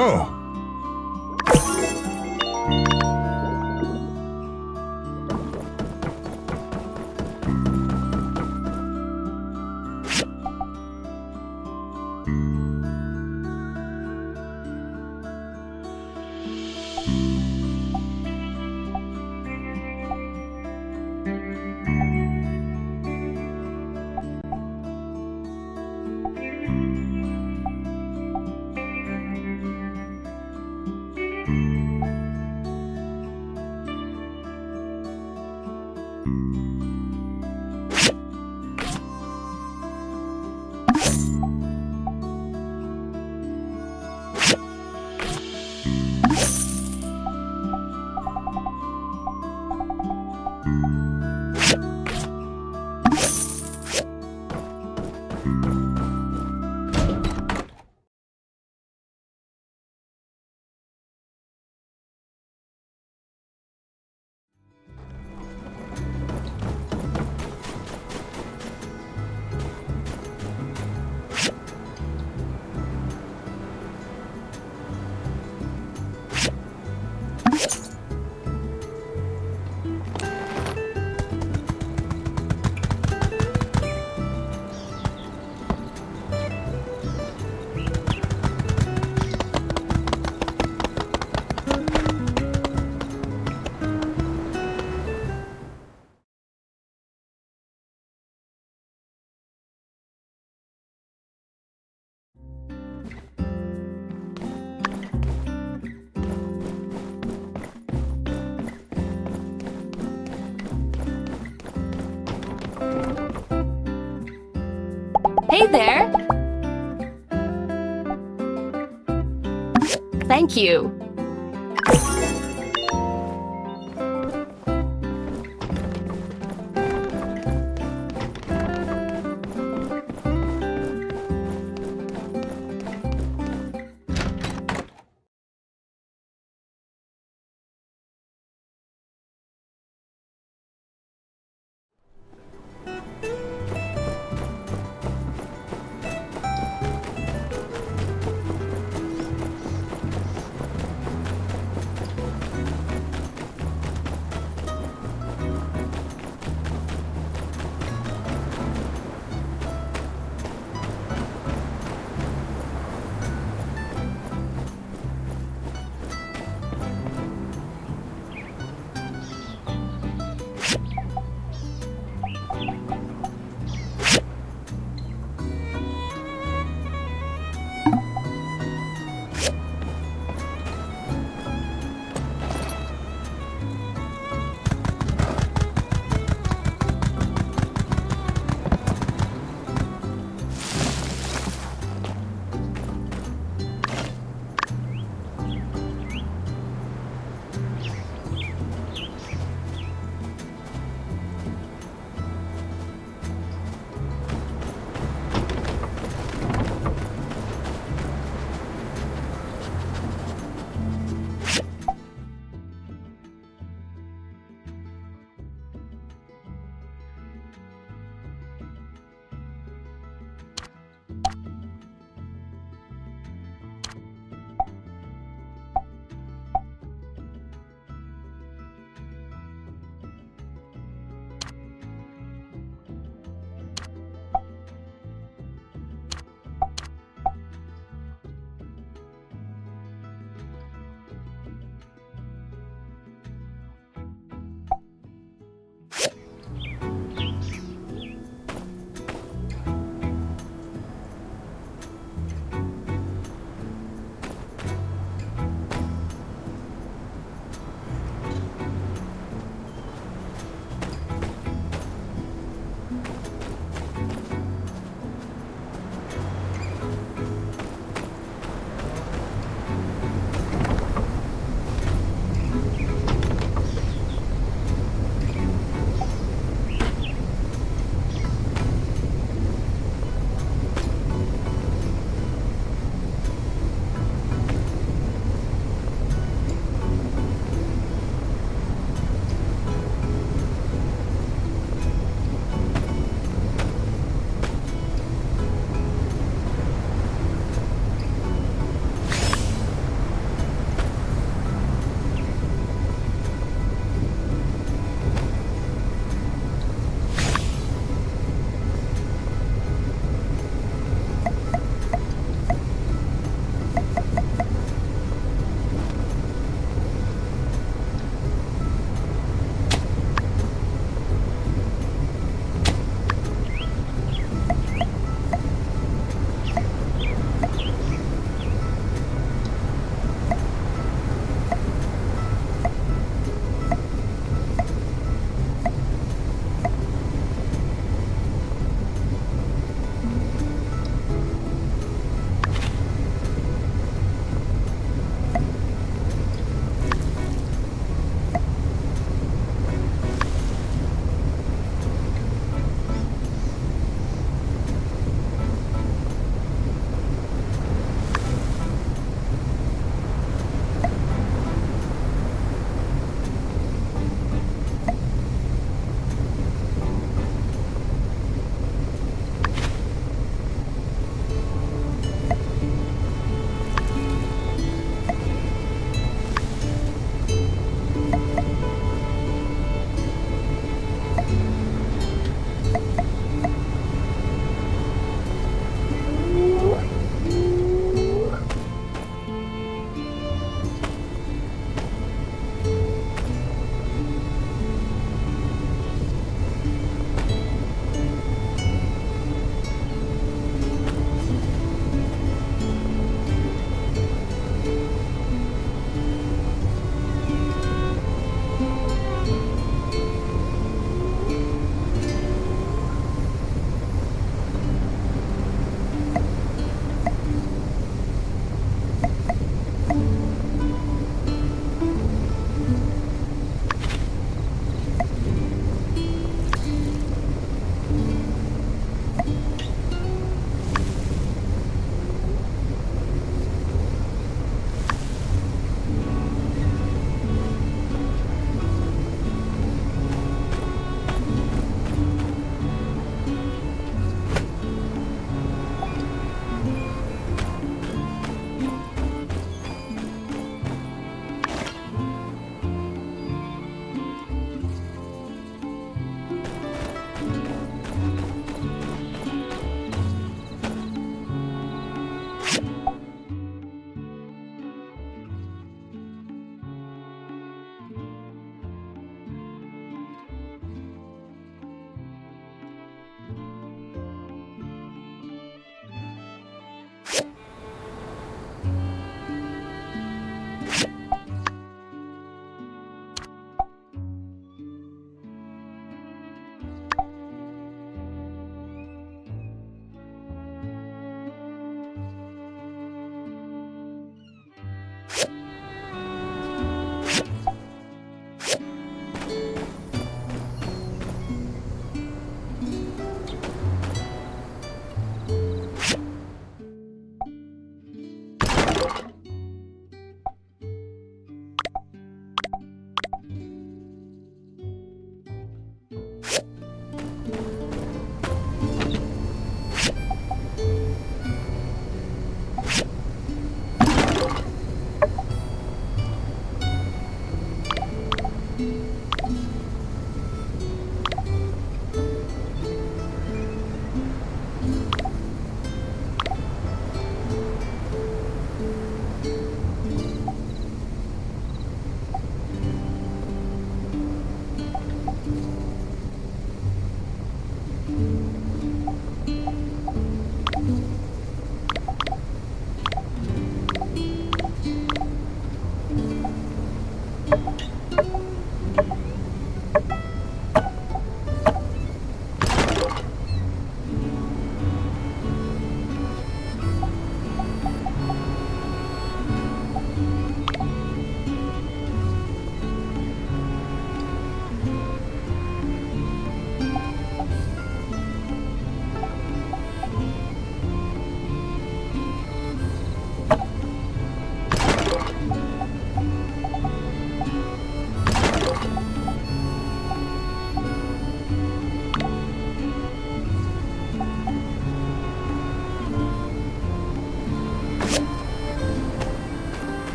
Oh. Hey there! Thank you.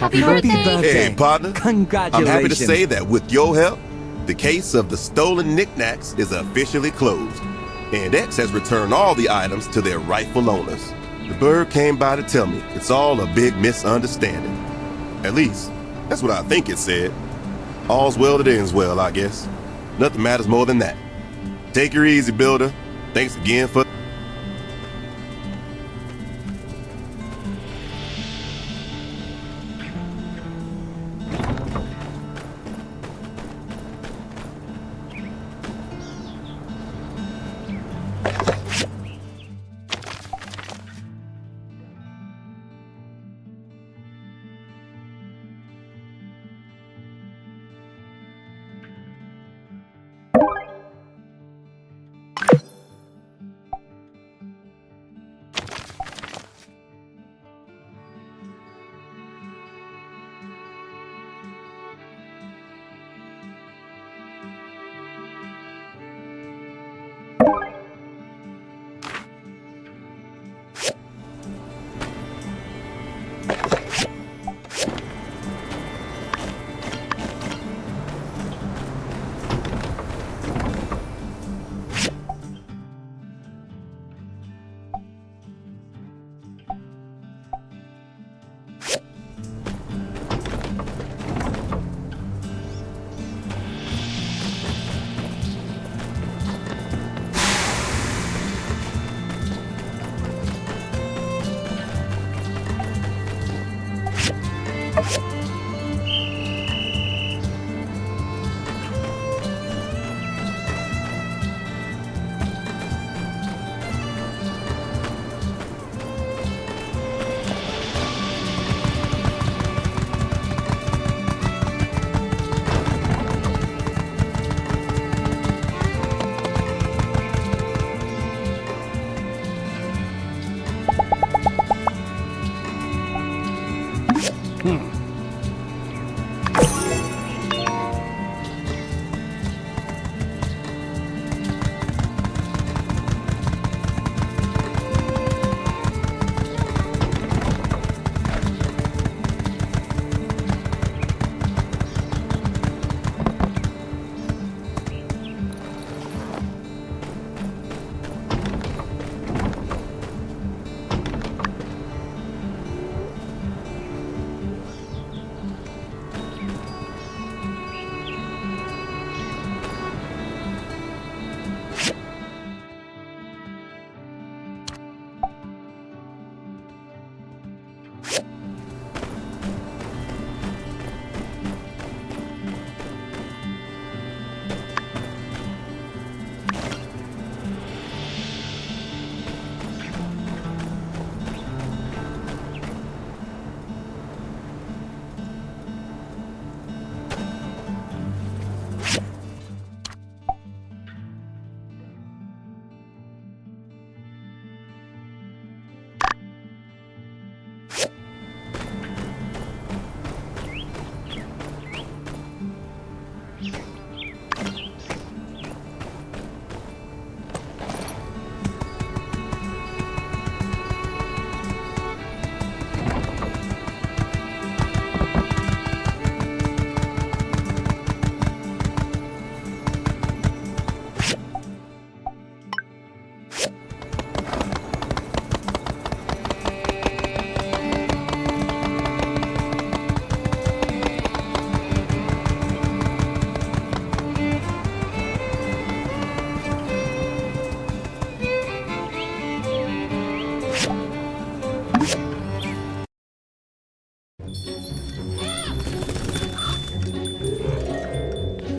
Happy birthday. Hey, partner. Congratulations. I'm happy to say that with your help, the case of the stolen knickknacks is officially closed, and X has returned all the items to their rightful owners. The bird came by to tell me it's all a big misunderstanding. At least, that's what I think it said. All's well that ends well, I guess. Nothing matters more than that. Take her easy, Builder. Thanks again for...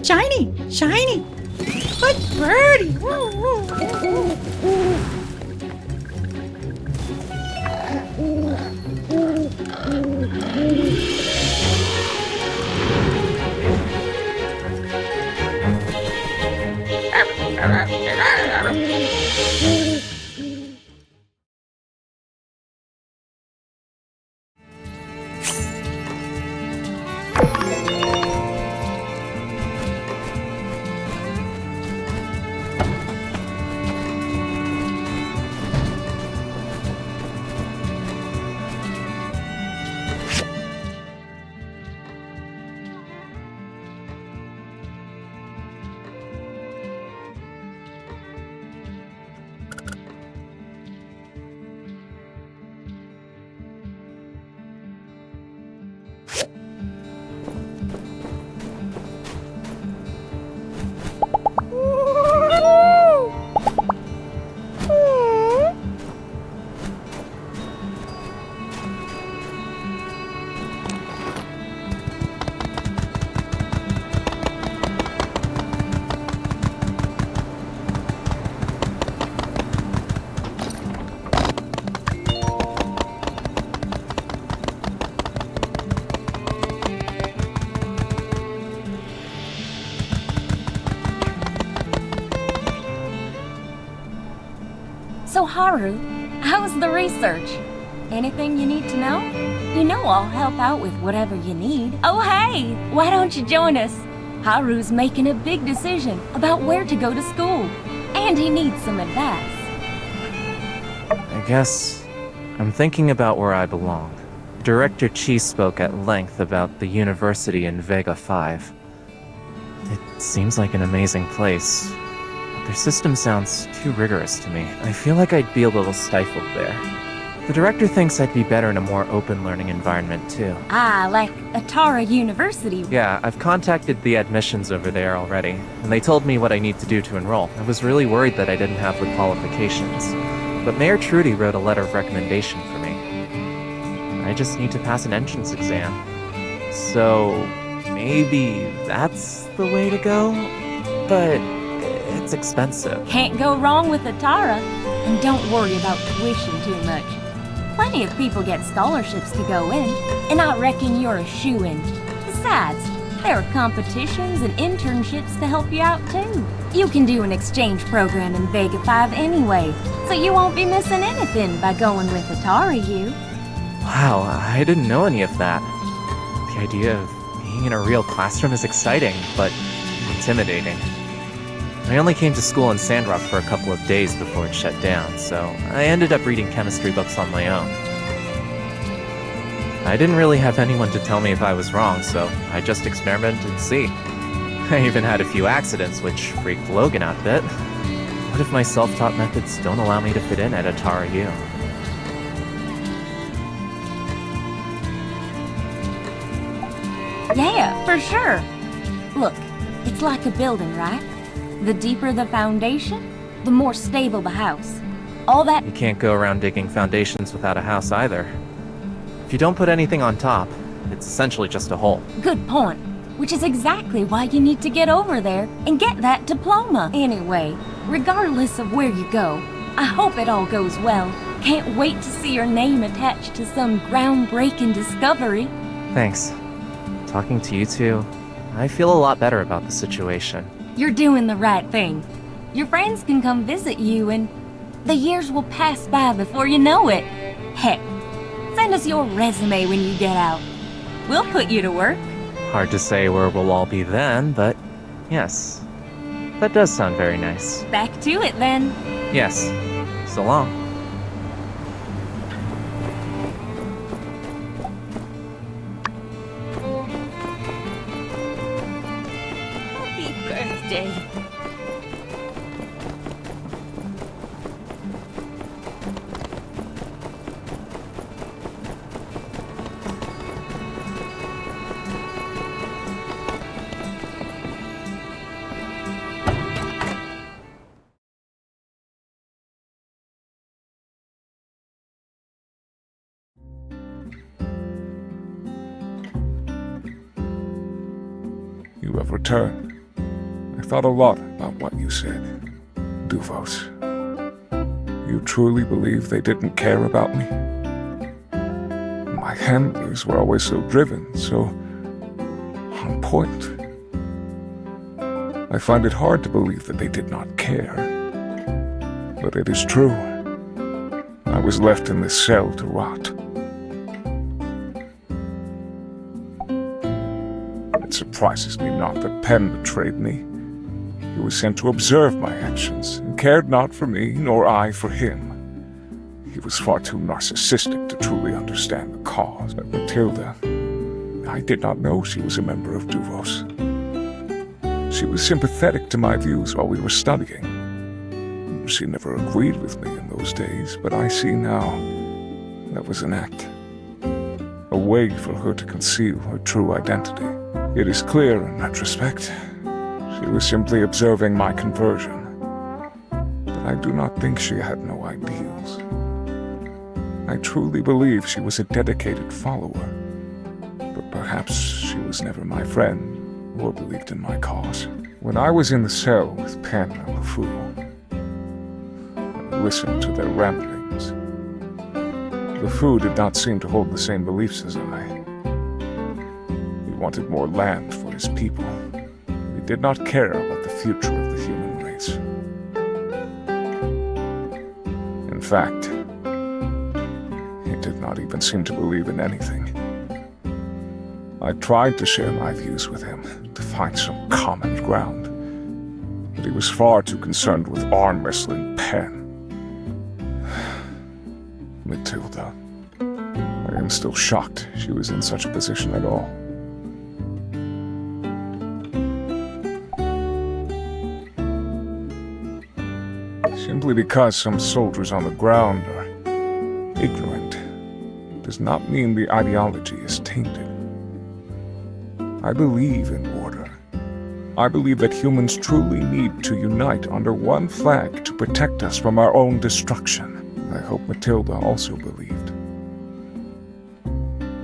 Shiny! Shiny! Good birdie! So Haru, how's the research? Anything you need to know? You know I'll help out with whatever you need. Oh hey, why don't you join us? Haru's making a big decision about where to go to school, and he needs some advice. I guess I'm thinking about where I belong. Director Chi spoke at length about the university in Vega 5. It seems like an amazing place, but their system sounds too rigorous to me. I feel like I'd be a little stifled there. The director thinks I'd be better in a more open learning environment too. Ah, like Atara University. Yeah, I've contacted the admissions over there already, and they told me what I need to do to enroll. I was really worried that I didn't have the qualifications, but Mayor Trudy wrote a letter of recommendation for me. I just need to pass an entrance exam. So maybe that's the way to go? But it's expensive. Can't go wrong with Atara. And don't worry about tuition too much. Plenty of people get scholarships to go in, and I reckon you're a shoo-in. Besides, there are competitions and internships to help you out too. You can do an exchange program in Vega 5 anyway, so you won't be missing anything by going with Atara U. Wow, I didn't know any of that. The idea of being in a real classroom is exciting, but intimidating. I only came to school in Sandrock for a couple of days before it shut down, so I ended up reading chemistry books on my own. I didn't really have anyone to tell me if I was wrong, so I just experimented and see. I even had a few accidents, which freaked Logan out a bit. What if my self-taught methods don't allow me to fit in at Atara U? Yeah, for sure. Look, it's like a building, right? The deeper the foundation, the more stable the house. All that— You can't go around digging foundations without a house either. If you don't put anything on top, it's essentially just a hole. Good point. Which is exactly why you need to get over there and get that diploma. Anyway, regardless of where you go, I hope it all goes well. Can't wait to see your name attached to some groundbreaking discovery. Thanks. Talking to you two, I feel a lot better about the situation. You're doing the right thing. Your friends can come visit you and the years will pass by before you know it. Heck, send us your resume when you get out. We'll put you to work. Hard to say where we'll all be then, but yes. That does sound very nice. Back to it then. Yes. So long. Happy birthday. You have returned. I thought a lot about what you said, Duvos. You truly believe they didn't care about me? My handlers were always so driven, so on point. I find it hard to believe that they did not care. But it is true. I was left in this cell to rot. It surprises me not that Penn betrayed me. He was sent to observe my actions, and cared not for me, nor I for him. He was far too narcissistic to truly understand the cause. But Matilda, I did not know she was a member of Duvos. She was sympathetic to my views while we were studying. She never agreed with me in those days, but I see now that was an act. A way for her to conceal her true identity. It is clear in retrospect, she was simply observing my conversion. But I do not think she had no ideals. I truly believe she was a dedicated follower. But perhaps she was never my friend, or believed in my cause. When I was in the cell with Penn and LeFou, I listened to their ramblings. LeFou did not seem to hold the same beliefs as I. He wanted more land for his people. He did not care about the future of the human race. fact, he did not even seem to believe in anything. I tried to share my views with him, to find some common ground, but he was far too concerned with arm-wrestling Pen. Matilda. I am still shocked she was in such a position at all. Simply because some soldiers on the ground are ignorant does not mean the ideology is tainted. I believe in order. I believe that humans truly need to unite under one flag to protect us from our own destruction. I hope Matilda also believed.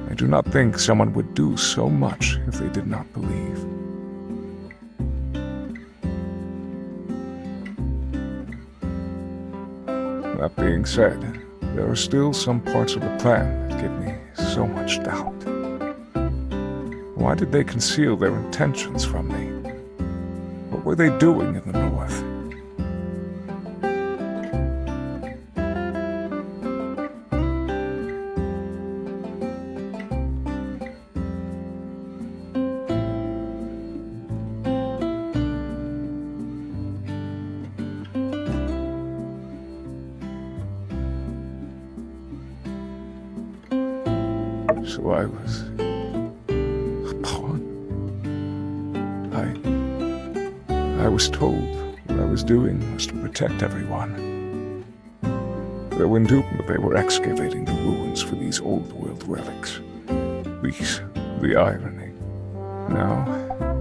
I do not think someone would do so much if they did not believe. That being said, there are still some parts of the plan that give me so much doubt. Why did they conceal their intentions from me? What were they doing in the north? So I was a pawn. I was told what I was doing was to protect everyone. Though in Dupma they were excavating the ruins for these old world relics. The irony. Now,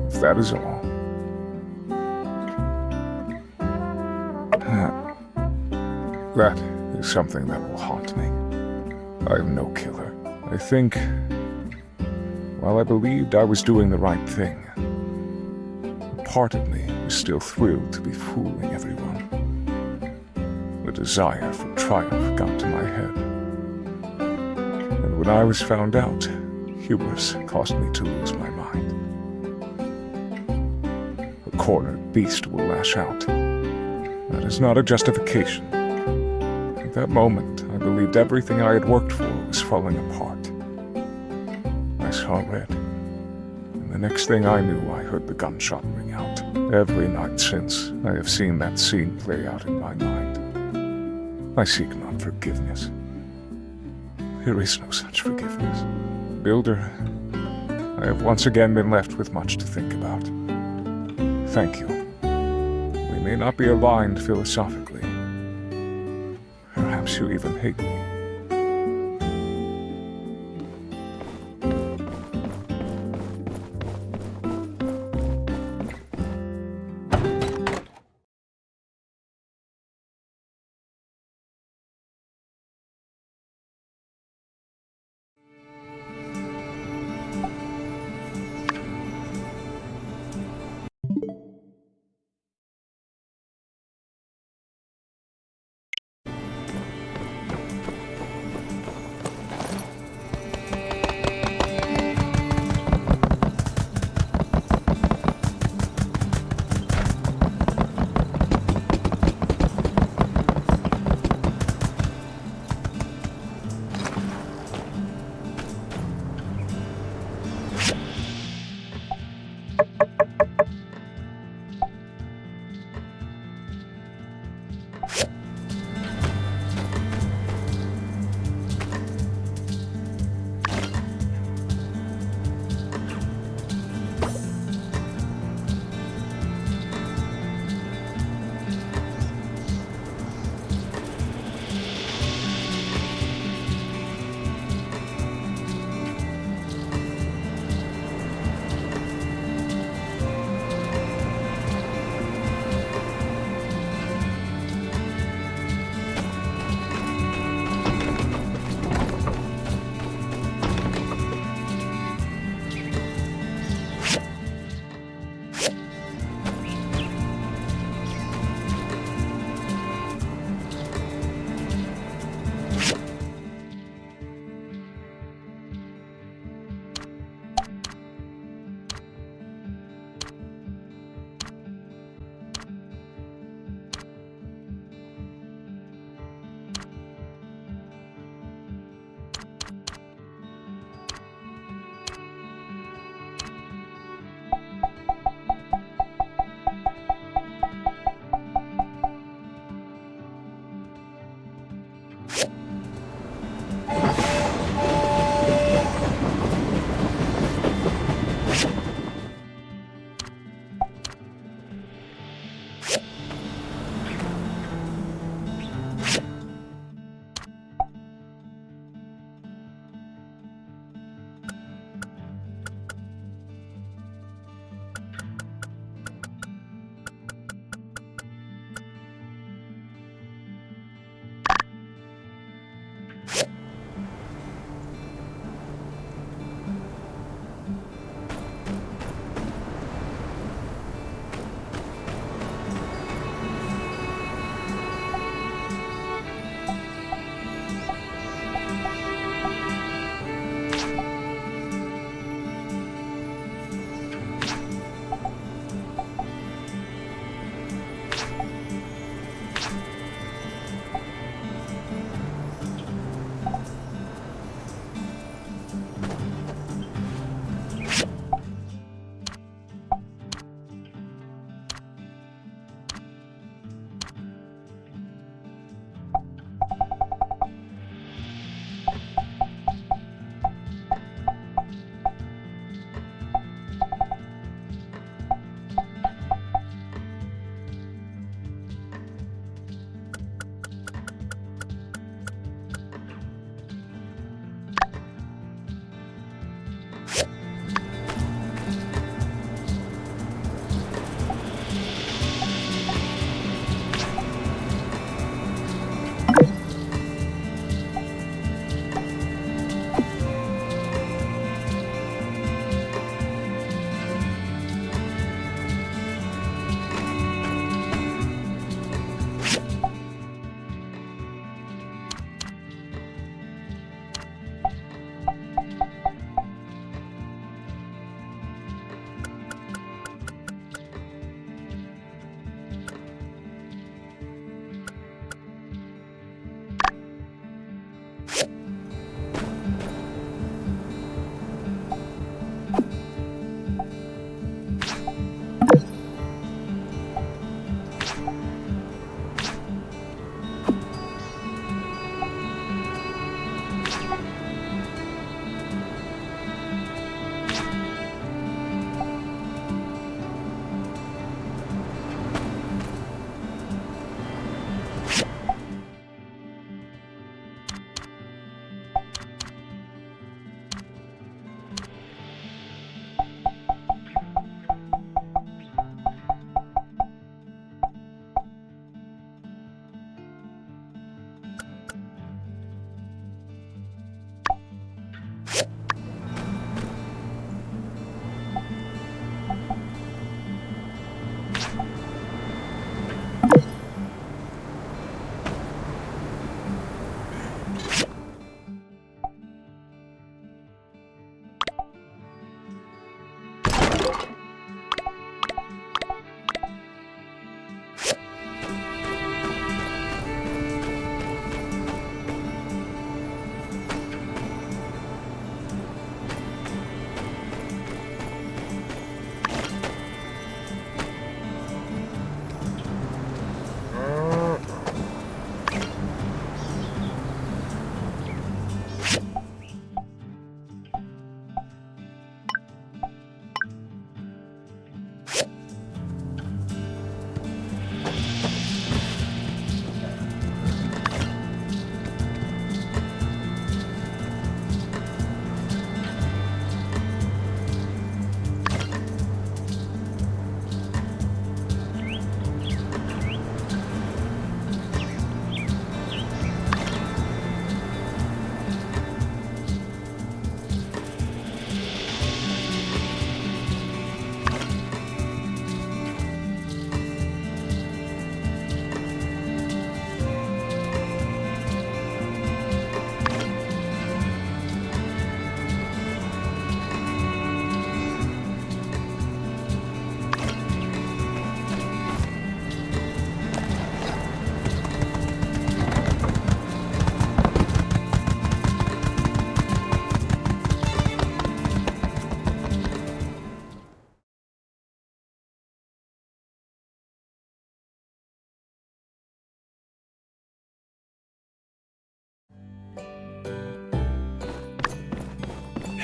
if that is all. That is something that will haunt me. I am no killer. I think, while I believed I was doing the right thing, a part of me was still thrilled to be fooling everyone. The desire for triumph got to my head. And when I was found out, hubris caused me to lose my mind. A cornered beast will lash out. That is not a justification. At that moment, I believed everything I had worked for was falling apart. I saw red, and the next thing I knew, I heard the gunshot ring out. Every night since, I have seen that scene play out in my mind. I seek not forgiveness. There is no such forgiveness. Builder, I have once again been left with much to think about. Thank you. We may not be aligned philosophically. Perhaps you even hate me.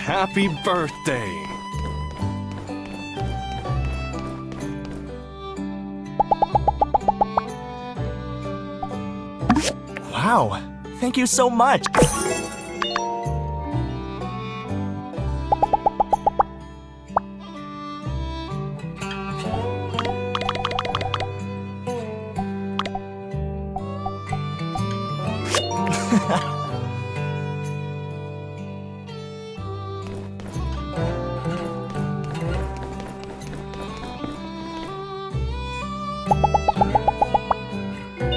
Happy birthday! Wow, thank you so much.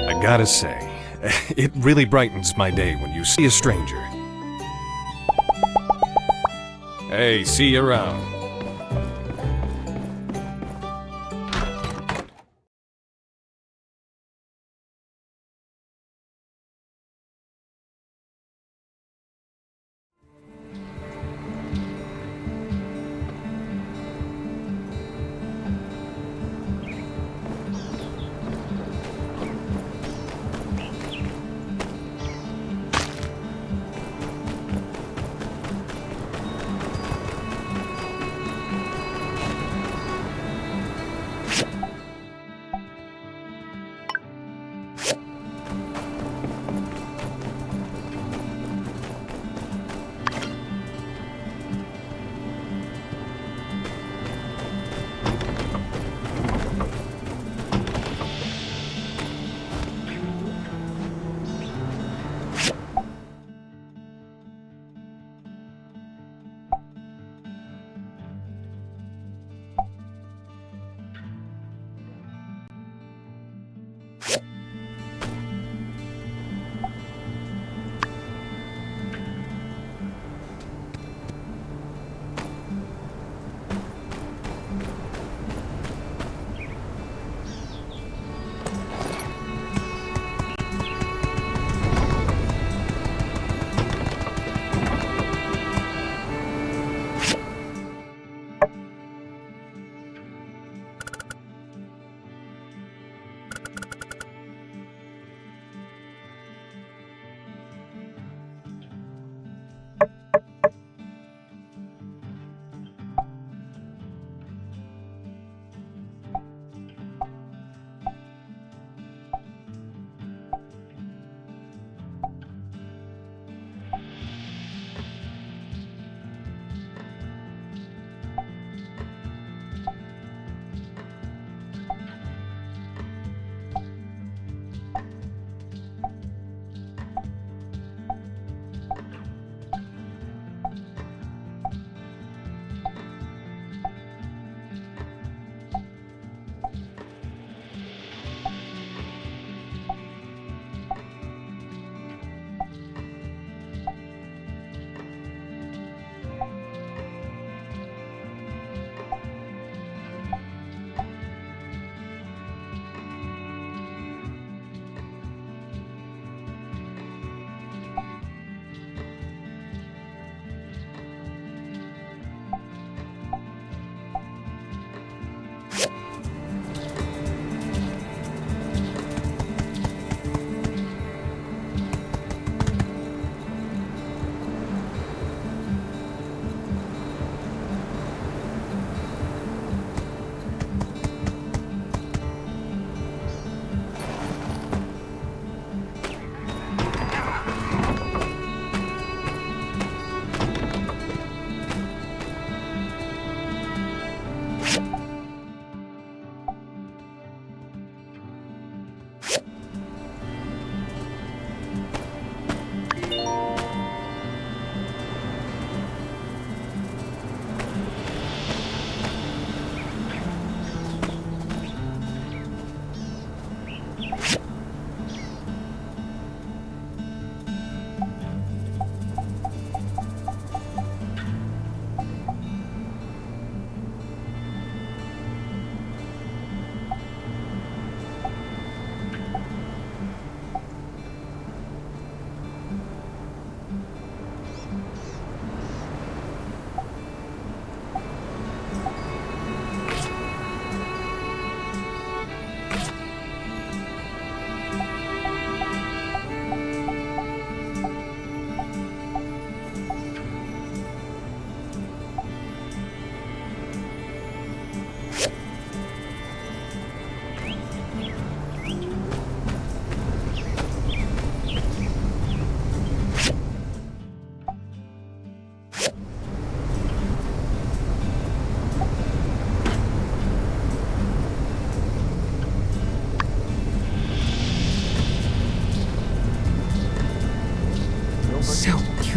I gotta say, it really brightens my day when you see a stranger. Hey, see you around.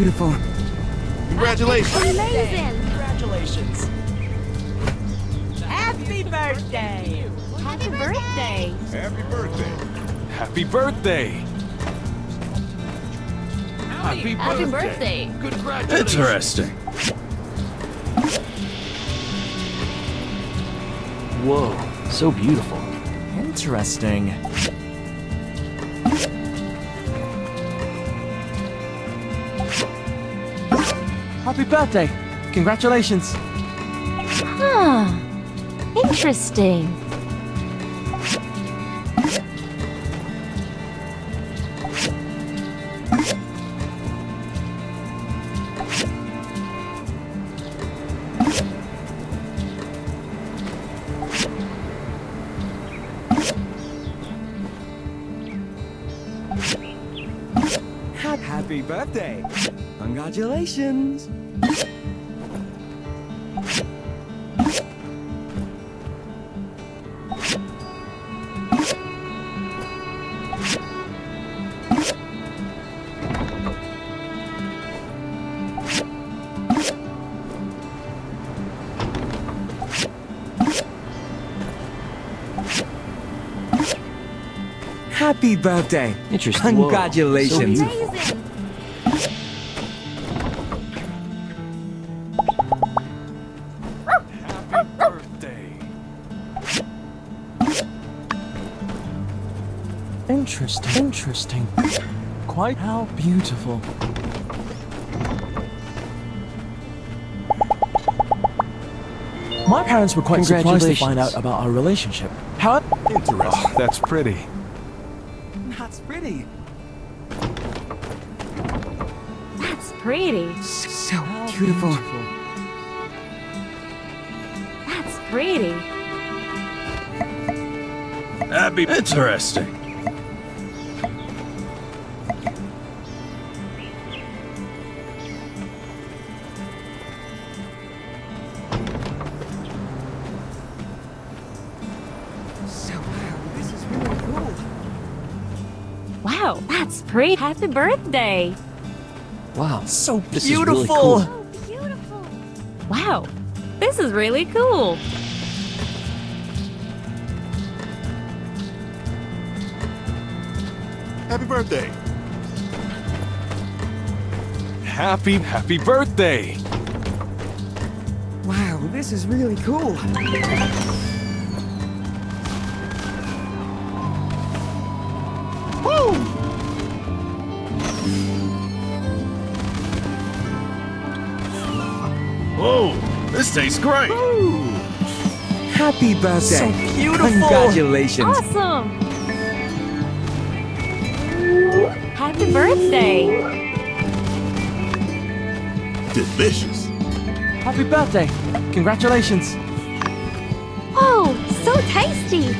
beautiful. Congratulations. Amazing! Congratulations. Happy birthday! Happy birthday! Happy birthday. Happy birthday! Happy birthday! Interesting. Whoa, so beautiful. Interesting. Happy birthday! Congratulations! Huh. Interesting. Happy birthday! Congratulations! Happy birthday! Interesting. Whoa, Congratulations! so beautiful. Amazing. Happy birthday! Interesting. Quite how beautiful. My parents were quite surprised to find out about our relationship. How Interesting. Oh, that's pretty. That's pretty. That's pretty. So beautiful. That's pretty. Happy. Interesting. Wow, that's pretty. Happy birthday. Wow, So this is really beautiful. cool. Oh, beautiful. Wow, this is really cool. Happy birthday. Happy birthday! Wow, this is really cool. Whoa, this tastes great. Happy birthday. So beautiful. Congratulations. Awesome. Happy birthday. Delicious. Happy birthday! Congratulations! Whoa, so tasty!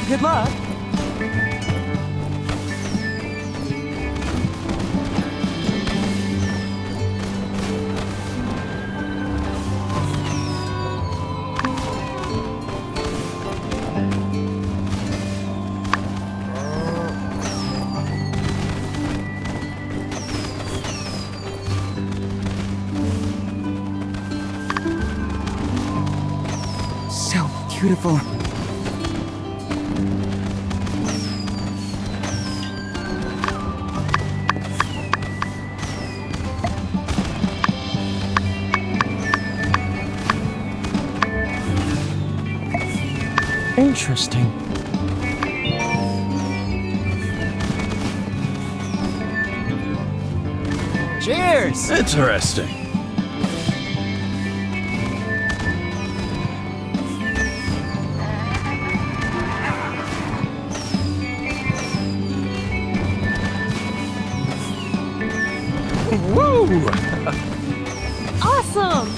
Good luck! So beautiful. Interesting. Cheers! Interesting. Woo! Awesome.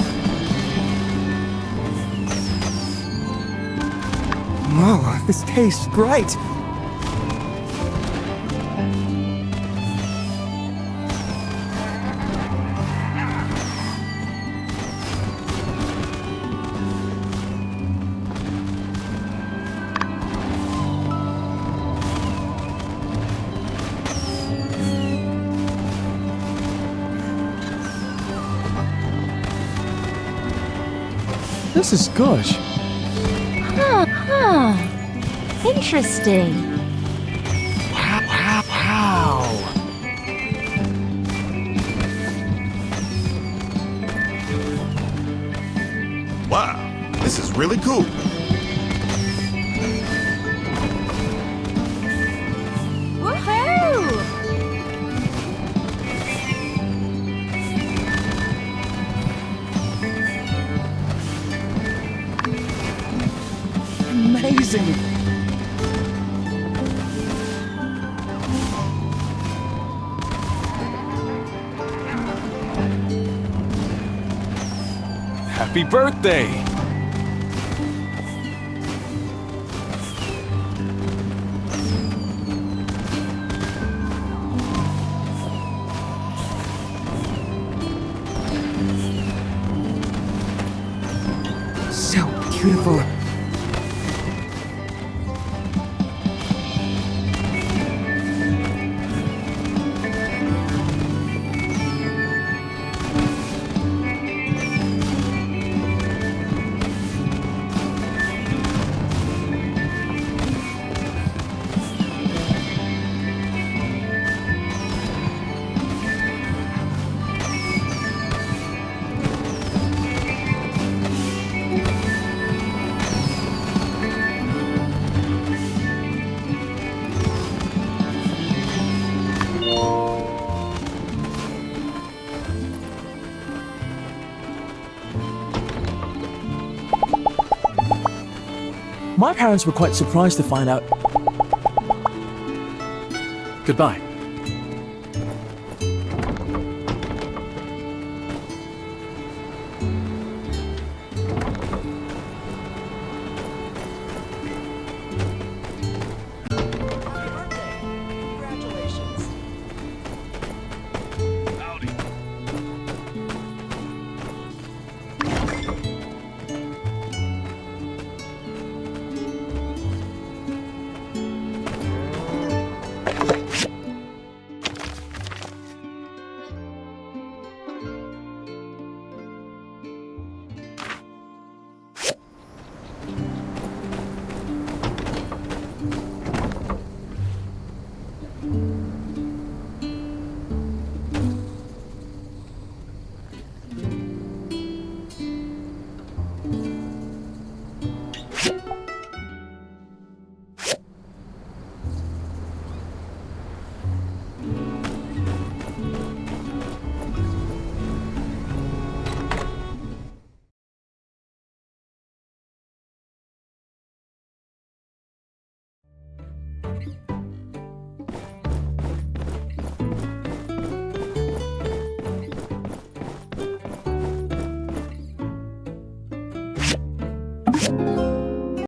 Whoa, this tastes great. This is gush. Huh. Interesting. Wow. Wow, this is really cool. Woohoo! Amazing. Happy birthday! So beautiful. My parents were quite surprised to find out. Goodbye.